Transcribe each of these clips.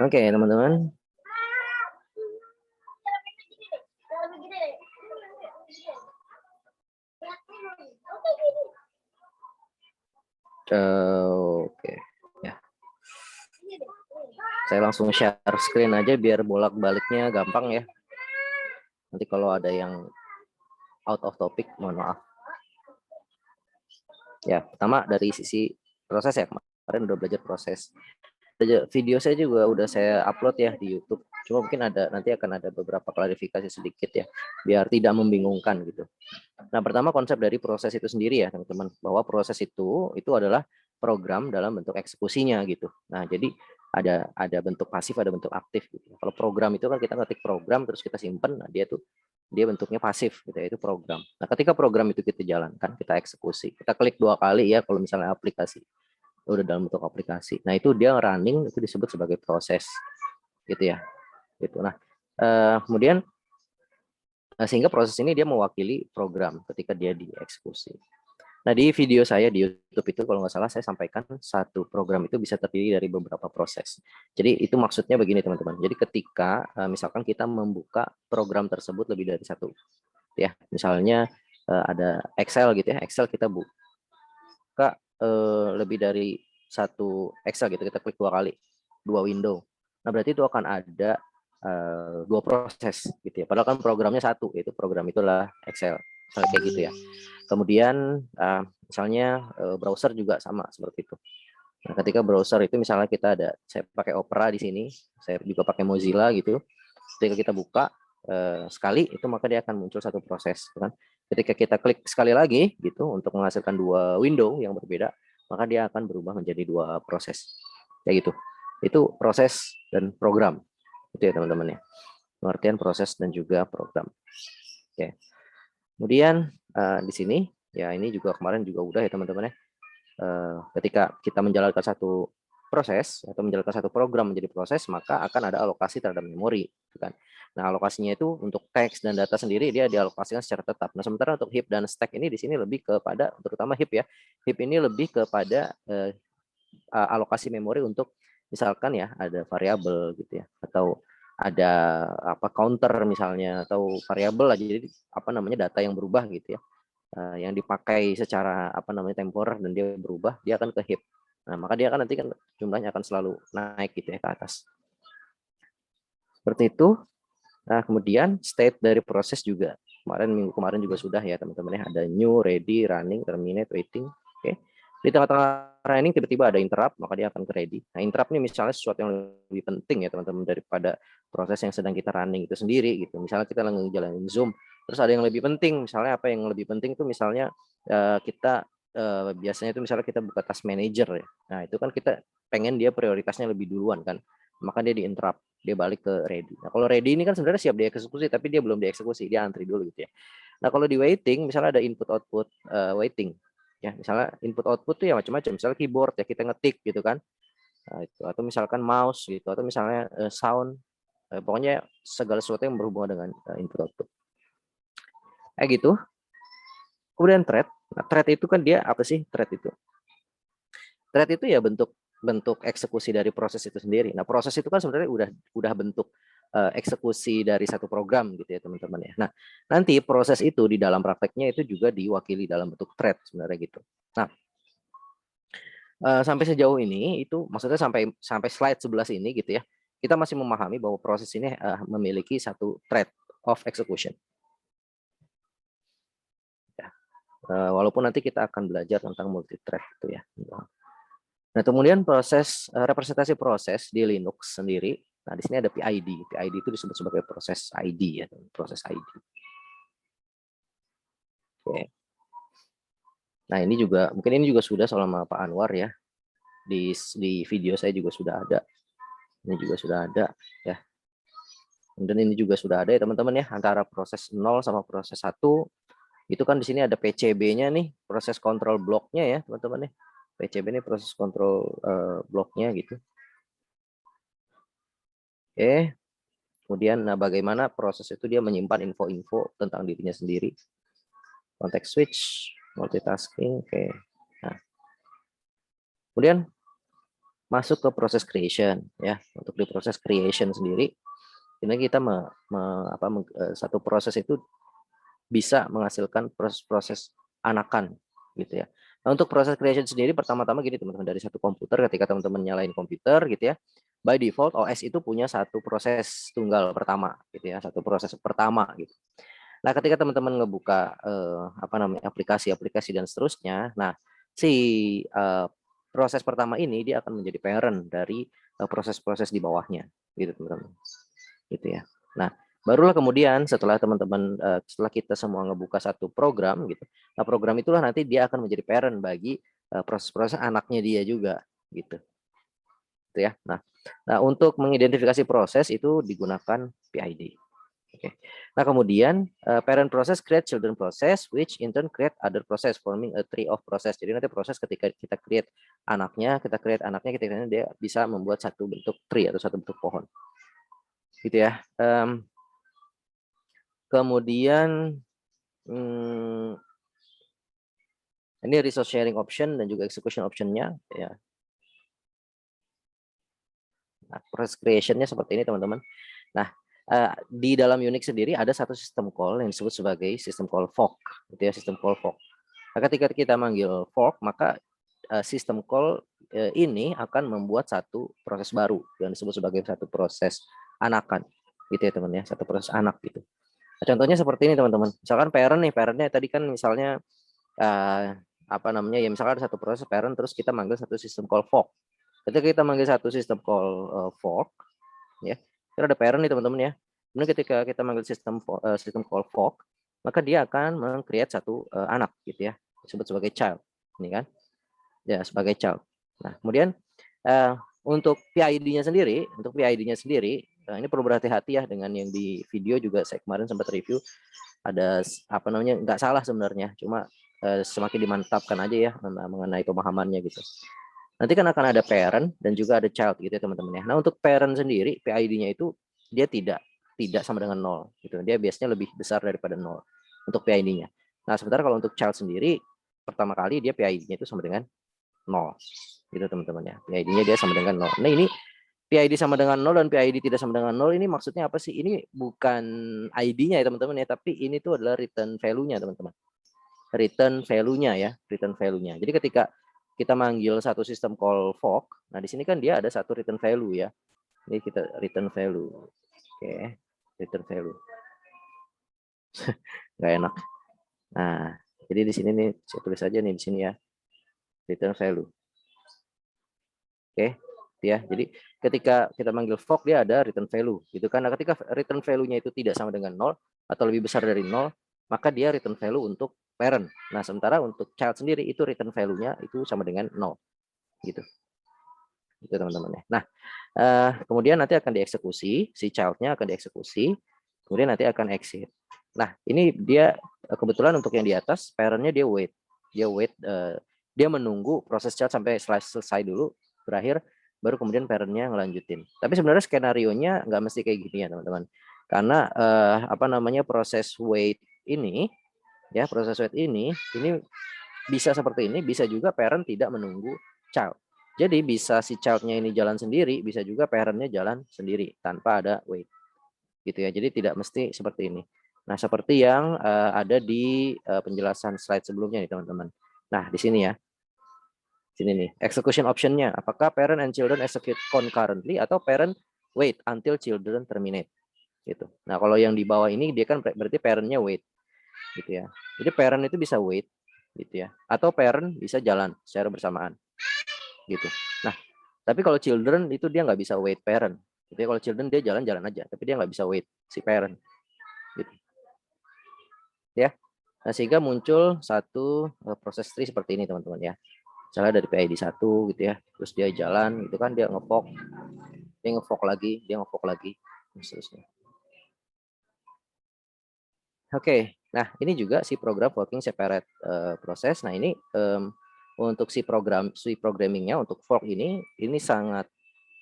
Oke, teman-teman. Oke, ya. Saya langsung share screen aja biar bolak-baliknya gampang ya. Nanti kalau ada yang out of topic, mohon maaf. Ya, pertama dari sisi proses ya, kemarin udah belajar proses. Video saya juga udah saya upload ya di YouTube. Cuma mungkin nanti akan ada beberapa klarifikasi sedikit ya, biar tidak membingungkan gitu. Nah, pertama konsep dari proses itu sendiri ya, teman-teman, bahwa proses itu adalah program dalam bentuk eksekusinya gitu. Nah, jadi ada bentuk pasif, ada bentuk aktif gitu. Kalau program itu kan kita ngetik program terus kita simpen, nah dia bentuknya pasif gitu ya, itu program. Nah, ketika program itu kita jalankan, kita eksekusi, kita klik 2 kali ya kalau misalnya aplikasi udah dalam bentuk aplikasi. Nah, itu dia running, itu disebut sebagai proses gitu ya. Gitu. Nah, kemudian sehingga proses ini dia mewakili program ketika dia dieksekusi. Nah, di video saya di YouTube itu kalau nggak salah saya sampaikan satu program itu bisa terdiri dari beberapa proses. Jadi itu maksudnya begini teman-teman. Jadi ketika misalkan kita membuka program tersebut lebih dari satu, ya misalnya ada Excel gitu ya, Excel kita buka lebih dari satu Excel gitu, kita klik 2 kali, 2 window. Nah, berarti itu akan ada 2 proses gitu ya. Padahal kan programnya satu, yaitu program itulah Excel. Misalnya kayak gitu ya. Kemudian misalnya browser juga sama seperti itu. Nah, ketika browser itu misalnya kita saya pakai Opera di sini, saya juga pakai Mozilla gitu. Ketika kita buka sekali, itu maka dia akan muncul satu proses, kan? Ketika kita klik sekali lagi gitu untuk menghasilkan 2 window yang berbeda, maka dia akan berubah menjadi 2 proses, kayak gitu. Itu proses dan program, itu ya teman-teman ya. Pengertian proses dan juga program. Oke. Kemudian di sini ya ini juga kemarin juga udah ya teman-teman ya. Ketika kita menjalankan satu proses atau menjalankan satu program menjadi proses, maka akan ada alokasi terhadap memori, kan. Nah, alokasinya itu untuk teks dan data sendiri dia dialokasikan secara tetap. Nah, sementara untuk heap dan stack ini di sini lebih kepada, terutama heap ya. Heap ini lebih kepada alokasi memori untuk misalkan ya ada variabel gitu ya, atau ada counter misalnya, atau variabel aja, jadi data yang berubah gitu ya, yang dipakai secara temporer dan dia berubah, dia akan ke heap. Nah, maka dia akan nanti kan jumlahnya akan selalu naik gitu ya ke atas. Seperti itu. Nah, kemudian state dari proses juga minggu kemarin juga sudah ya teman-teman ya, ada new, ready, running, terminate, waiting. Oke. Di tengah-tengah running tiba-tiba ada interrupt, maka dia akan ke ready. Nah, interrupt ini misalnya sesuatu yang lebih penting ya teman-teman daripada proses yang sedang kita running itu sendiri gitu. Misalnya kita lagi jalanin Zoom, terus ada yang lebih penting, misalnya apa yang lebih penting itu misalnya kita biasanya itu misalnya kita buka task manager ya. Nah, itu kan kita pengen dia prioritasnya lebih duluan kan. Maka dia di interrupt, dia balik ke ready. Nah, kalau ready ini kan sebenarnya siap dieksekusi, tapi dia belum dieksekusi, dia antri dulu gitu ya. Nah, kalau di waiting, misalnya ada input output waiting, ya misalnya input output tuh ya macam-macam, misalnya keyboard ya kita ngetik gitu kan, nah, itu, atau misalkan mouse gitu, atau misalnya sound, pokoknya segala sesuatu yang berhubungan dengan input output. Gitu. Kemudian thread. Nah, thread itu kan dia apa sih thread itu? Thread itu ya bentuk eksekusi dari proses itu sendiri. Nah, proses itu kan sebenarnya udah bentuk eksekusi dari satu program gitu ya teman-teman ya. Nah, nanti proses itu di dalam prakteknya itu juga diwakili dalam bentuk thread sebenarnya gitu. Nah, sampai sejauh ini itu maksudnya sampai slide 11 ini gitu ya, kita masih memahami bahwa proses ini memiliki satu thread of execution. Ya. Walaupun nanti kita akan belajar tentang multi thread itu ya. Nah, kemudian proses representasi proses di Linux sendiri. Nah, di sini ada PID. PID itu disebut sebagai proses ID ya, proses ID. Oke. Nah, ini juga mungkin ini juga sudah selama Pak Anwar ya. Di video saya juga sudah ada. Ini juga sudah ada ya. Dan ini juga sudah ada ya teman-teman ya, antara proses 0 sama proses 1. Itu kan di sini ada PCB-nya nih, proses kontrol bloknya ya, teman-teman ya. PCB ini proses kontrol bloknya gitu. Oke. Kemudian bagaimana proses itu dia menyimpan info-info tentang dirinya sendiri. Context switch, multitasking, oke. Nah. Kemudian masuk ke proses creation ya. Untuk di proses creation sendiri, ini kita satu proses itu bisa menghasilkan proses-proses anakan gitu ya. Nah, untuk proses creation sendiri pertama-tama gini teman-teman, dari satu komputer ketika teman-teman nyalain komputer gitu ya, by default OS itu punya satu proses tunggal pertama gitu ya, satu proses pertama gitu. Nah, ketika teman-teman ngebuka aplikasi-aplikasi dan seterusnya, nah si proses pertama ini dia akan menjadi parent dari proses-proses di bawahnya gitu teman-teman. Gitu ya. Nah, barulah kemudian setelah teman-teman setelah kita semua ngebuka satu program gitu. Nah, program itulah nanti dia akan menjadi parent bagi proses-proses anaknya dia juga gitu. Gitu ya. Nah, untuk mengidentifikasi proses itu digunakan PID. Oke. Nah, kemudian parent process create children process which in turn create other process forming a tree of process. Jadi nanti proses ketika kita create anaknya, kita dia bisa membuat satu bentuk tree atau satu bentuk pohon. Gitu ya. Kemudian ini resource sharing option dan juga execution optionnya ya. Nah, proses creation-nya seperti ini teman-teman. Nah, di dalam Unix sendiri ada satu sistem call yang disebut sebagai sistem call fork, gitu ya, sistem call fork. Nah, ketika kita manggil fork, maka sistem call ini akan membuat satu proses baru yang disebut sebagai satu proses anakan, gitu ya teman ya, satu proses anak gitu. Nah, contohnya seperti ini teman-teman. Misalkan parentnya tadi kan misalnya ya misalkan ada satu proses parent terus kita manggil satu sistem call fork. Ketika kita manggil satu sistem call fork, ya, kita ada parent nih teman-teman ya. Kemudian ketika kita manggil sistem call fork, maka dia akan meng-create satu anak gitu ya, disebut sebagai child, ini kan, ya sebagai child. Nah, kemudian untuk PID-nya sendiri, ini perlu berhati-hati ya dengan yang di video juga saya kemarin sempat review. Ada nggak salah sebenarnya, cuma semakin dimantapkan aja ya mengenai pemahamannya gitu. Nanti kan akan ada parent dan juga ada child gitu ya teman-teman ya. Nah, untuk parent sendiri PID-nya itu dia tidak sama dengan 0 gitu. Dia biasanya lebih besar daripada 0 untuk PID-nya. Nah, sementara kalau untuk child sendiri pertama kali dia PID-nya itu sama dengan 0 gitu teman-teman ya. PID-nya dia sama dengan 0. Nah, ini PID sama dengan 0 dan PID tidak sama dengan 0 ini maksudnya apa sih? Ini bukan ID-nya ya teman-teman ya, tapi ini tuh adalah return value-nya teman-teman. Return value-nya ya, return value-nya. Jadi ketika kita manggil satu sistem call fork, nah di sini kan dia ada satu return value ya. Ini kita return value. Oke, return value. Nggak enak. Nah, jadi di sini nih saya tulis aja nih di sini ya. Return value. Oke, ya. Jadi ketika kita manggil fork dia ada return value gitu kan. Nah, ketika return value-nya itu tidak sama dengan 0 atau lebih besar dari 0, maka dia return value untuk parent. Nah, sementara untuk child sendiri itu return value-nya itu sama dengan 0 gitu. Itu teman-teman ya. Nah, kemudian nanti akan dieksekusi, si child-nya akan dieksekusi, kemudian nanti akan exit. Nah, ini dia kebetulan untuk yang di atas parent-nya dia wait. Dia menunggu proses child sampai selesai dulu, berakhir, baru kemudian parent-nya ngelanjutin. Tapi sebenarnya skenario-nya nggak mesti kayak gini ya teman-teman. Karena proses wait ini ya, proses wait ini bisa seperti ini, bisa juga parent tidak menunggu child. Jadi bisa si child-nya ini jalan sendiri, bisa juga parent-nya jalan sendiri tanpa ada wait. Gitu ya. Jadi tidak mesti seperti ini. Nah, seperti yang ada di penjelasan slide sebelumnya nih teman-teman. Nah, di sini ya. Sini nih, execution option-nya. Apakah parent and children execute concurrently atau parent wait until children terminate. Gitu. Nah, kalau yang di bawah ini dia kan berarti parent-nya wait. Gitu ya. Jadi parent itu bisa wait gitu ya. Atau parent bisa jalan secara bersamaan. Gitu. Nah, tapi kalau children itu dia nggak bisa wait parent. Jadi kalau children dia jalan-jalan aja, tapi dia nggak bisa wait si parent. Gitu. Ya. Nah, sehingga muncul satu proses tree seperti ini teman-teman ya. Misalnya dari PID 1 gitu ya, terus dia jalan gitu kan, dia ngefork lagi, dan seterusnya. Oke, nah ini juga si program working separate proses. Nah ini untuk si programmingnya untuk fork ini sangat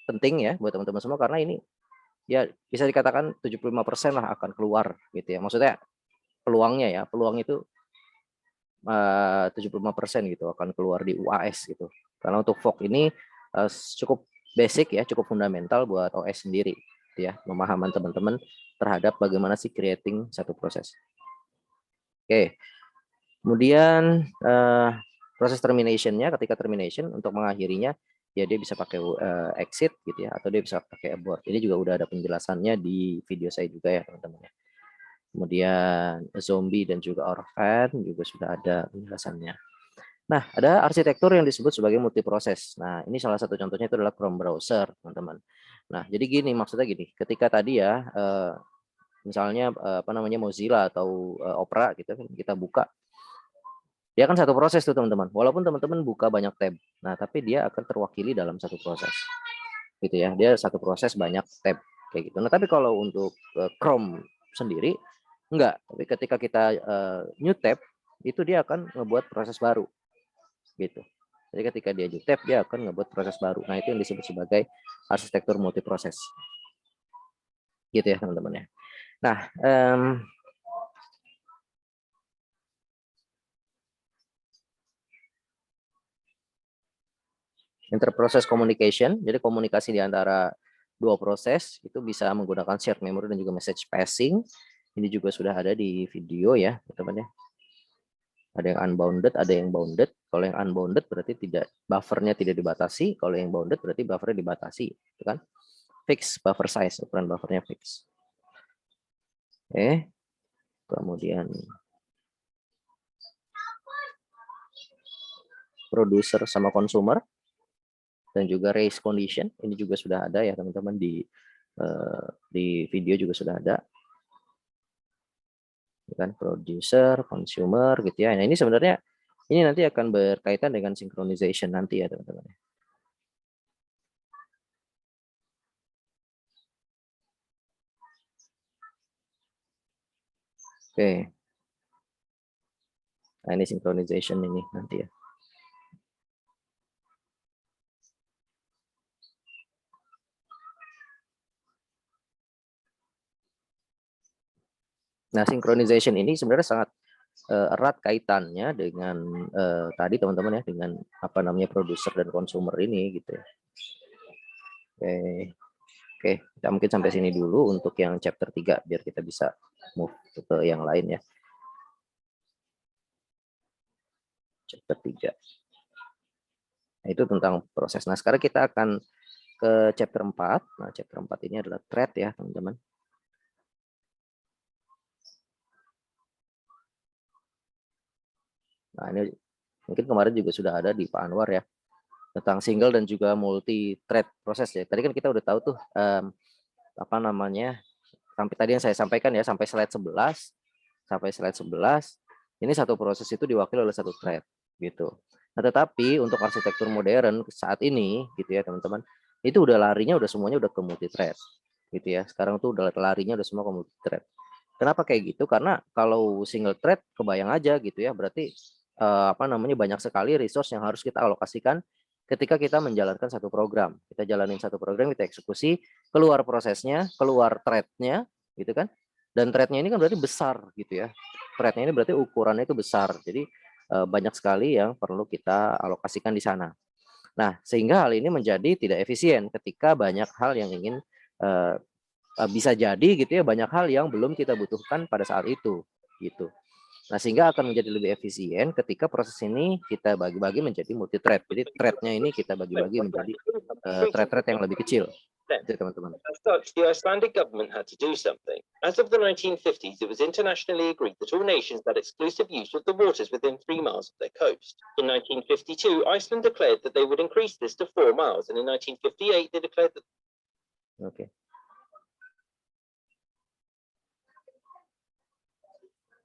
penting ya buat teman-teman semua karena ini ya bisa dikatakan 75% lah akan keluar gitu ya. Maksudnya peluangnya ya, peluang itu 75% gitu akan keluar di UAS gitu. Karena untuk fork ini cukup basic ya, cukup fundamental buat OS sendiri ya, pemahaman teman-teman terhadap bagaimana sih creating satu proses. Oke. Kemudian proses termination-nya, ketika termination untuk mengakhirinya ya dia bisa pakai exit gitu ya, atau dia bisa pakai abort. Ini juga udah ada penjelasannya di video saya juga ya teman-teman. Kemudian zombie dan juga orphan juga sudah ada penjelasannya. Nah, ada arsitektur yang disebut sebagai multiproses. Nah, ini salah satu contohnya itu adalah Chrome browser, teman-teman. Nah, jadi gini, maksudnya gini, ketika tadi ya, misalnya apa namanya Mozilla atau Opera gitu, kita buka, dia kan satu proses tuh teman-teman. Walaupun teman-teman buka banyak tab, nah tapi dia akan terwakili dalam satu proses, gitu ya. Dia satu proses banyak tab kayak gitu. Nah, tapi kalau untuk Chrome sendiri enggak. Tapi ketika kita new tab, itu dia akan ngebuat proses baru. Gitu. Jadi ketika dia new tab, dia akan ngebuat proses baru. Nah, itu yang disebut sebagai arsitektur multiproses. Gitu ya, teman-teman ya. Nah, interprocess communication, jadi komunikasi di antara dua proses itu bisa menggunakan shared memory dan juga message passing. Ini juga sudah ada di video ya, teman-teman ya. Ada yang unbounded, ada yang bounded. Kalau yang unbounded berarti tidak, buffernya tidak dibatasi. Kalau yang bounded berarti buffernya dibatasi, gitu kan? Fix buffer size, ukuran buffernya fix. Oke, kemudian producer sama consumer dan juga race condition. Ini juga sudah ada ya teman-teman di video juga sudah ada. Kan producer, consumer gitu ya. Nah, ini sebenarnya ini nanti akan berkaitan dengan synchronization nanti ya teman-teman. Oke. Nah, ini synchronization ini nanti ya. Nah, synchronization ini sebenarnya sangat erat kaitannya dengan tadi teman-teman ya, dengan apa namanya producer dan consumer ini gitu ya. Oke. Oke, kita mungkin sampai sini dulu untuk yang chapter 3 biar kita bisa move ke yang lain ya. Chapter 3. Nah, itu tentang proses. Nah, sekarang kita akan ke chapter 4. Nah, chapter 4 ini adalah thread ya, teman-teman. Nah, ini mungkin kemarin juga sudah ada di Pak Anwar ya, tentang single dan juga multi thread proses ya. Tadi kan kita udah tahu tuh apa namanya, sampai tadi yang saya sampaikan ya, sampai slide 11 ini satu proses itu diwakili oleh satu thread gitu. Nah, tetapi untuk arsitektur modern saat ini gitu ya teman-teman, itu udah larinya udah semuanya udah ke multi thread gitu ya. Sekarang tuh udah larinya udah semua ke multi thread. Kenapa kayak gitu? Karena kalau single thread kebayang aja gitu ya, berarti apa namanya banyak sekali resource yang harus kita alokasikan ketika kita menjalankan satu program. Kita jalanin satu program, kita eksekusi, keluar prosesnya, keluar thread-nya gitu kan. Dan thread-nya ini kan berarti besar gitu ya. Thread-nya ini berarti ukurannya itu besar. Jadi banyak sekali yang perlu kita alokasikan di sana. Nah, sehingga hal ini menjadi tidak efisien ketika banyak hal yang ingin bisa jadi gitu ya, banyak hal yang belum kita butuhkan pada saat itu gitu. Nah, sehingga akan menjadi lebih efisien ketika proses ini kita bagi-bagi menjadi multi thread. Jadi threadnya ini kita bagi-bagi menjadi thread-thread yang lebih kecil. Itu teman-teman. As such, the Icelandic government had to do something. As of the 1950s, it was internationally agreed that all nations had exclusive use of the waters within 3 miles of their coast. In 1952, Iceland declared that they would increase this to 4 miles, and in 1958, they declared that. Okay.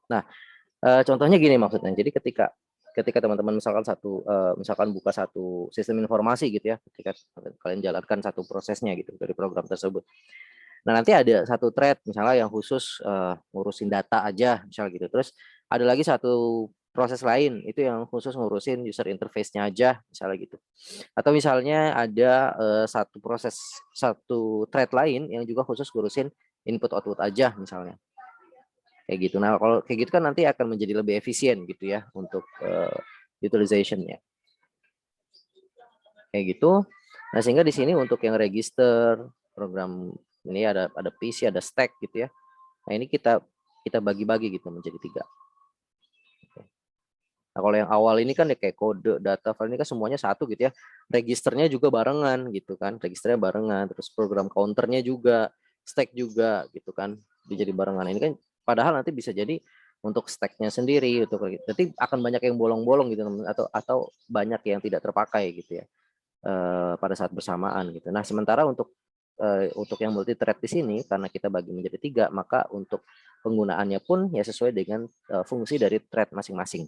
Nah, contohnya gini maksudnya. Jadi ketika teman-teman misalkan buka satu sistem informasi gitu ya, ketika kalian jalankan satu prosesnya gitu dari program tersebut. Nah, nanti ada satu thread misalnya yang khusus ngurusin data aja misal gitu. Terus ada lagi satu proses lain itu yang khusus ngurusin user interface-nya aja misalnya gitu. Atau misalnya ada satu thread lain yang juga khusus ngurusin input output aja misalnya. Kayak gitu. Nah, kalau kayak gitu kan nanti akan menjadi lebih efisien gitu ya untuk utilization-nya. Kayak gitu. Nah, sehingga di sini untuk yang register program ini ada PC, ada stack gitu ya. Nah, ini kita bagi-bagi gitu menjadi 3. Nah, kalau yang awal ini kan ya kayak kode, data file ini kan semuanya satu gitu ya. Registernya juga barengan gitu kan. Registernya barengan, terus program counternya juga, stack juga gitu kan. Jadi barengan. Ini kan padahal nanti bisa jadi untuk stacknya sendiri, untuk nanti akan banyak yang bolong-bolong gitu atau banyak yang tidak terpakai gitu ya pada saat bersamaan gitu. Nah, sementara untuk yang multi thread di sini karena kita bagi menjadi 3, maka untuk penggunaannya pun ya sesuai dengan fungsi dari thread masing-masing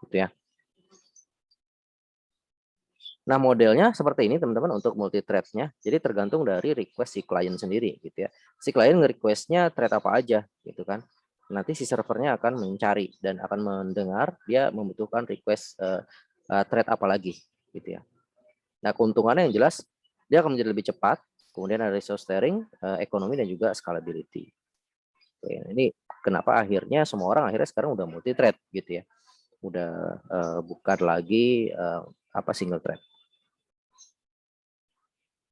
gitu ya. Nah, modelnya seperti ini teman-teman untuk multi thread-nya. Jadi tergantung dari request si klien sendiri gitu ya. Si klien nge-request-nya thread apa aja gitu kan. Nanti si servernya akan mencari dan akan mendengar dia membutuhkan request thread apa lagi gitu ya. Nah, keuntungannya yang jelas dia akan menjadi lebih cepat, kemudian ada resource sharing, ekonomi dan juga scalability. Oke, ini kenapa akhirnya semua orang akhirnya sekarang udah multi thread gitu ya. Udah bukan lagi single thread.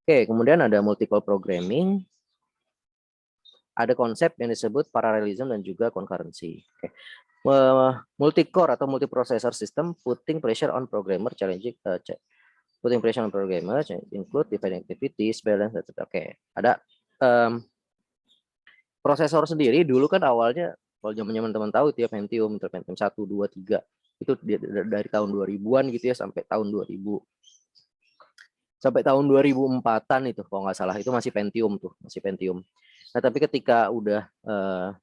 Oke, kemudian ada multi-core programming. Ada konsep yang disebut parallelism dan juga concurrency. Oke. Multi-core atau multiprocessor system putting pressure on programmer challenging putting pressure on programmer include dividing activities, balance, etc. Oke, ada prosesor sendiri dulu kan awalnya kalau zaman-zaman teman tahu itu ya Pentium 1, 2, 3 itu dari tahun 2000-an gitu ya sampai tahun 2000 sampai tahun 2004-an itu kalau nggak salah itu masih Pentium tuh, masih Pentium. Nah, tapi ketika udah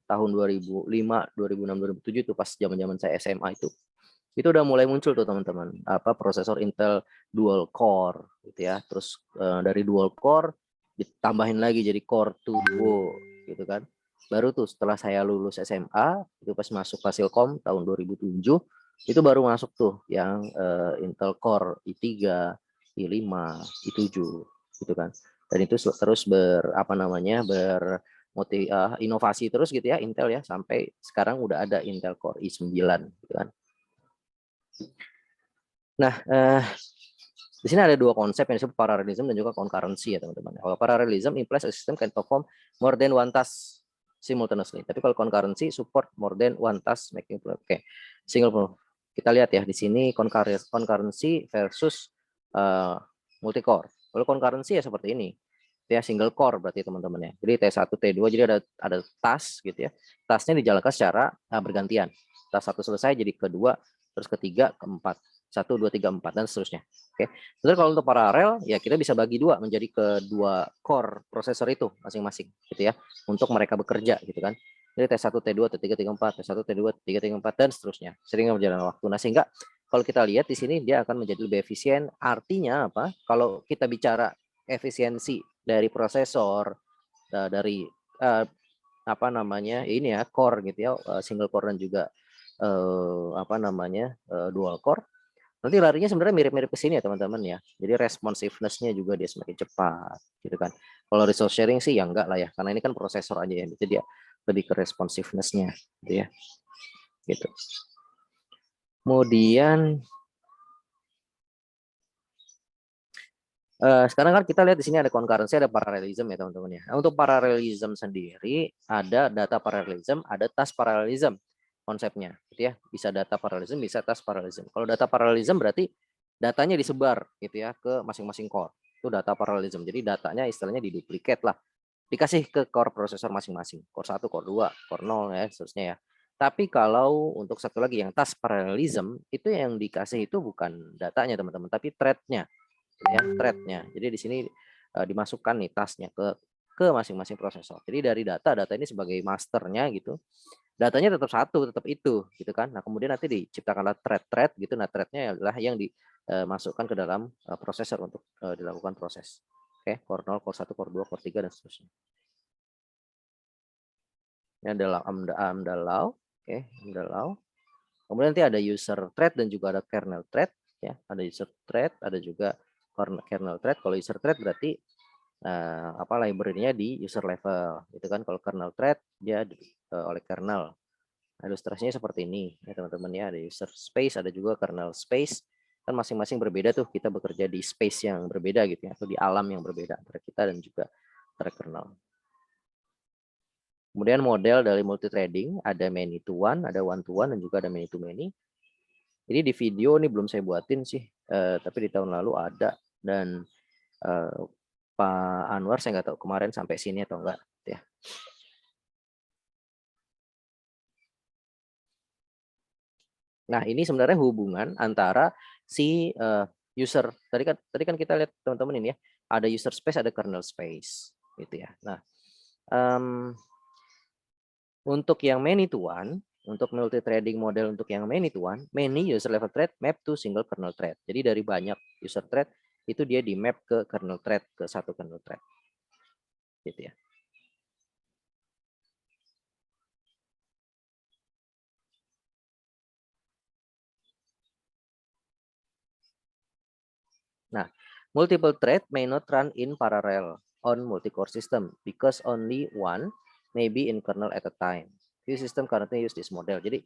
tahun 2005, 2006, 2007 itu pas zaman-zaman saya SMA itu udah mulai muncul tuh teman-teman prosesor Intel dual core gitu ya. Terus dari dual core ditambahin lagi jadi core turbo gitu kan. Baru tuh setelah saya lulus SMA itu pas masuk Fasilkom tahun 2007 itu baru masuk tuh yang Intel Core i3, i5, i7 gitu kan. Dan itu terus inovasi terus gitu ya Intel ya sampai sekarang udah ada Intel Core i9 gitu kan. Nah, di sini ada 2 konsep yang disebut parallelism dan juga concurrency ya teman-teman. Kalau parallelism implies a system can perform more than one task simultaneously. Tapi kalau concurrency support more than one task making single. Kita lihat ya di sini concurrency versus multi-core. Kalau concurrency ya seperti ini. Ya single core berarti teman-teman ya. Jadi T1, T2 jadi ada task gitu ya. Tasknya dijalankan secara bergantian. Task 1 selesai jadi kedua, terus ketiga, keempat. 1, 2, 3, 4 dan seterusnya. Oke. Sebenarnya kalau untuk paralel ya kita bisa bagi 2 menjadi kedua core prosesor itu masing-masing gitu ya untuk mereka bekerja gitu kan. Jadi T1, T2, T3, T4, T1, T2, T3, T4 dan seterusnya. Seringnya berjalan waktu. Nah, sehingga kalau kita lihat di sini dia akan menjadi lebih efisien. Artinya apa? Kalau kita bicara efisiensi dari prosesor dari ini ya core gitu ya single core dan juga dual core nanti larinya sebenarnya mirip-mirip ke sini ya teman-teman ya. Jadi responsiveness-nya juga dia semakin cepat gitu kan. Kalau resource sharing sih ya enggak lah ya karena ini kan prosesor aja ya. Jadi dia lebih ke responsiveness-nya gitu ya. Gitu. Kemudian sekarang kan kita lihat di sini ada concurrency, ada parallelism ya teman-teman ya. Nah, untuk parallelism sendiri ada data parallelism, ada task parallelism konsepnya, gitu ya. Bisa data parallelism, bisa task parallelism. Kalau data parallelism berarti datanya disebar gitu ya ke masing-masing core. Itu data parallelism. Jadi datanya istilahnya diduplikat lah. Dikasih ke core prosesor masing-masing. Core 1, core 2, core 0 ya, seterusnya ya. Tapi kalau untuk satu lagi yang task parallelism itu yang dikasih itu bukan datanya teman-teman, tapi thread-nya ya thread-nya. Jadi di sini dimasukkan nih tasknya ke masing-masing prosesor. Jadi dari data ini sebagai masternya gitu. Datanya tetap satu, tetap itu gitu kan. Nah, kemudian nanti diciptakanlah thread gitu. Nah, thread-nya adalah yang dimasukkan ke dalam prosesor untuk dilakukan proses. Oke, core 0, core 1, core 2, core 3 dan seterusnya. Ini adalah amdalau, oke, amdalau. Kemudian nanti ada user thread dan juga ada kernel thread ya. Ada user thread, ada juga kernel thread. Kalau user thread berarti library-nya di user level gitu kan. Kalau kernel thread dia oleh kernel. Nah, ilustrasinya seperti ini ya teman-teman ya, ada user space, ada juga kernel space. kan masing-masing berbeda tuh, kita bekerja di space yang berbeda gitu ya, atau di alam yang berbeda antara kita dan juga antara kernel. Kemudian model dari multi threading ada many to one, ada one to one, dan juga ada many to many. Jadi di video ini belum saya buatin sih, tapi di tahun lalu ada, dan Pak Anwar saya nggak tahu kemarin sampai sini atau enggak ya. Nah, ini sebenarnya hubungan antara si user. Tadi kan kita lihat teman-teman ini ya, ada user space, ada kernel space gitu ya. Nah, untuk yang many to one, untuk multi threading model untuk yang many to one, many user level thread map to single kernel thread. Jadi dari banyak user thread itu dia di map ke kernel thread, ke satu kernel thread. Gitu ya. Nah, multiple thread may not run in parallel on multi-core system because only one may be in kernel at a time. This system currently use this model. Jadi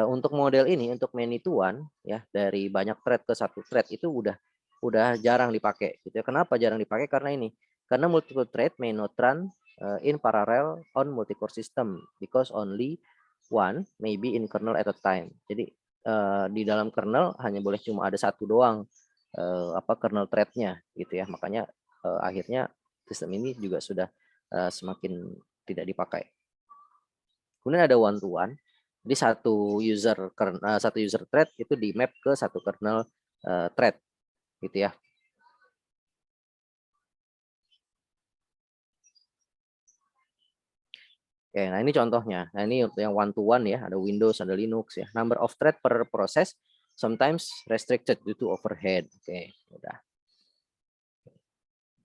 untuk model ini, untuk many to one ya, dari banyak thread ke satu thread itu udah jarang dipakai gitu ya. Kenapa jarang dipakai? Karena ini. Karena multiple thread may not run in parallel on multi-core system because only one may be in kernel at a time. Jadi di dalam kernel hanya boleh cuma ada satu doang kernel thread-nya gitu ya. Makanya akhirnya sistem ini juga sudah semakin tidak dipakai. Kemudian ada one to one. Jadi satu user thread itu di map ke satu kernel thread gitu ya. Oke, nah ini contohnya. Nah ini yang one to one ya, ada Windows, ada Linux ya. Number of thread per process sometimes restricted due to overhead. Oke, udah.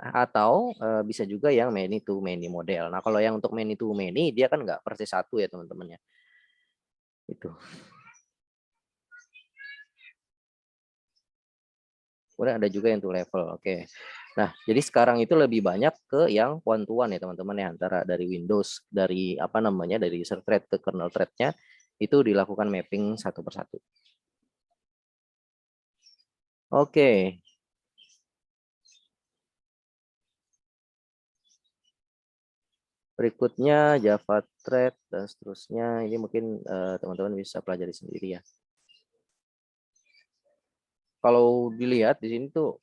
Atau bisa juga yang many to many model. Nah, kalau yang untuk many to many dia kan nggak persis satu ya teman-teman ya. Itu. Kemudian ada juga yang two level. Oke. Nah, jadi sekarang itu lebih banyak ke yang one to one ya teman-teman ya, antara dari Windows, dari dari user thread ke kernel thread-nya itu dilakukan mapping satu persatu. Oke. Berikutnya Java thread dan seterusnya. Ini mungkin teman-teman bisa pelajari sendiri ya. Kalau dilihat di sini tuh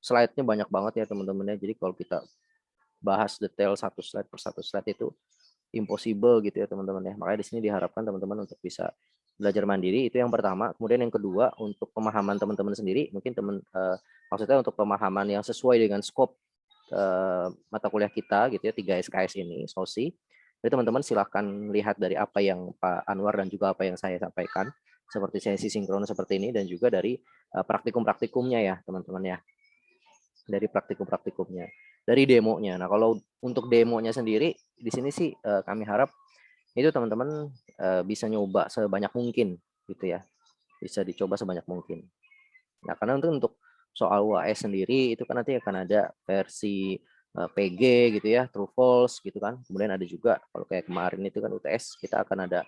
slide-nya banyak banget ya teman-teman ya. Jadi kalau kita bahas detail satu slide per satu slide itu impossible gitu ya teman-teman ya. Makanya di sini diharapkan teman-teman untuk bisa belajar mandiri, itu yang pertama. Kemudian yang kedua, untuk pemahaman teman-teman sendiri, mungkin maksudnya untuk pemahaman yang sesuai dengan scope mata kuliah kita gitu ya, 3 SKS ini, SOSI. Jadi teman-teman silahkan lihat dari apa yang Pak Anwar dan juga apa yang saya sampaikan, seperti sesi sinkron seperti ini, dan juga dari praktikum-praktikumnya ya teman-teman ya. Dari praktikum-praktikumnya, dari demonya. Nah, kalau untuk demonya sendiri di sini sih kami harap itu teman-teman bisa nyoba sebanyak mungkin gitu ya. Bisa dicoba sebanyak mungkin. Nah, karena untuk soal UAS sendiri itu kan nanti akan ada versi PG gitu ya, true false gitu kan. Kemudian ada juga kalau kayak kemarin itu kan UTS kita akan ada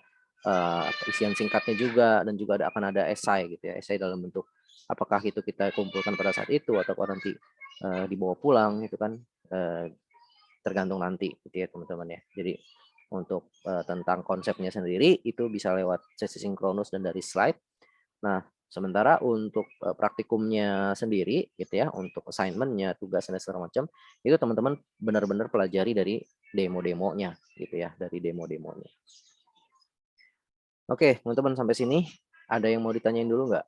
isian singkatnya juga, dan juga akan ada esai gitu ya. Esai dalam bentuk apakah itu kita kumpulkan pada saat itu atau nanti dibawa pulang itu kan tergantung nanti gitu ya teman-teman ya. Jadi untuk tentang konsepnya sendiri itu bisa lewat sesi sinkronus dan dari slide. Nah, sementara untuk praktikumnya sendiri gitu ya, untuk assignment-nya, tugas dan segala macam, itu teman-teman benar-benar pelajari dari demo-demonya gitu ya, dari demo-demonya. Oke, teman-teman sampai sini ada yang mau ditanyain dulu nggak?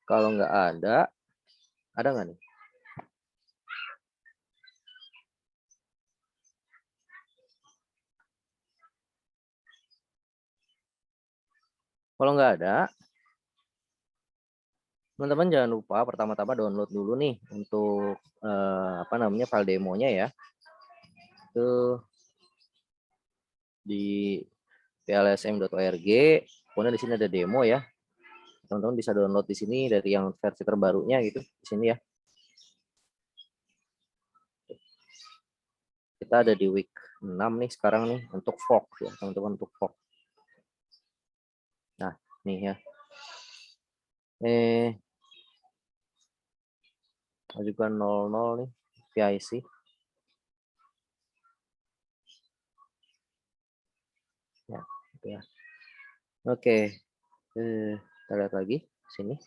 Kalau nggak ada nggak nih? Kalau nggak ada, Teman-teman jangan lupa pertama-tama download dulu nih untuk file demonya ya. Itu di plsm.org. Kemudian di sini ada demo ya. Teman-teman bisa download di sini dari yang versi terbarunya gitu di sini ya. Kita ada di week 6 nih sekarang nih untuk fork ya, teman-teman, untuk fork. Nah, nih ya. Juga 00 nih PIC. Ya, gitu ya. Oke. Kita lihat lagi sini.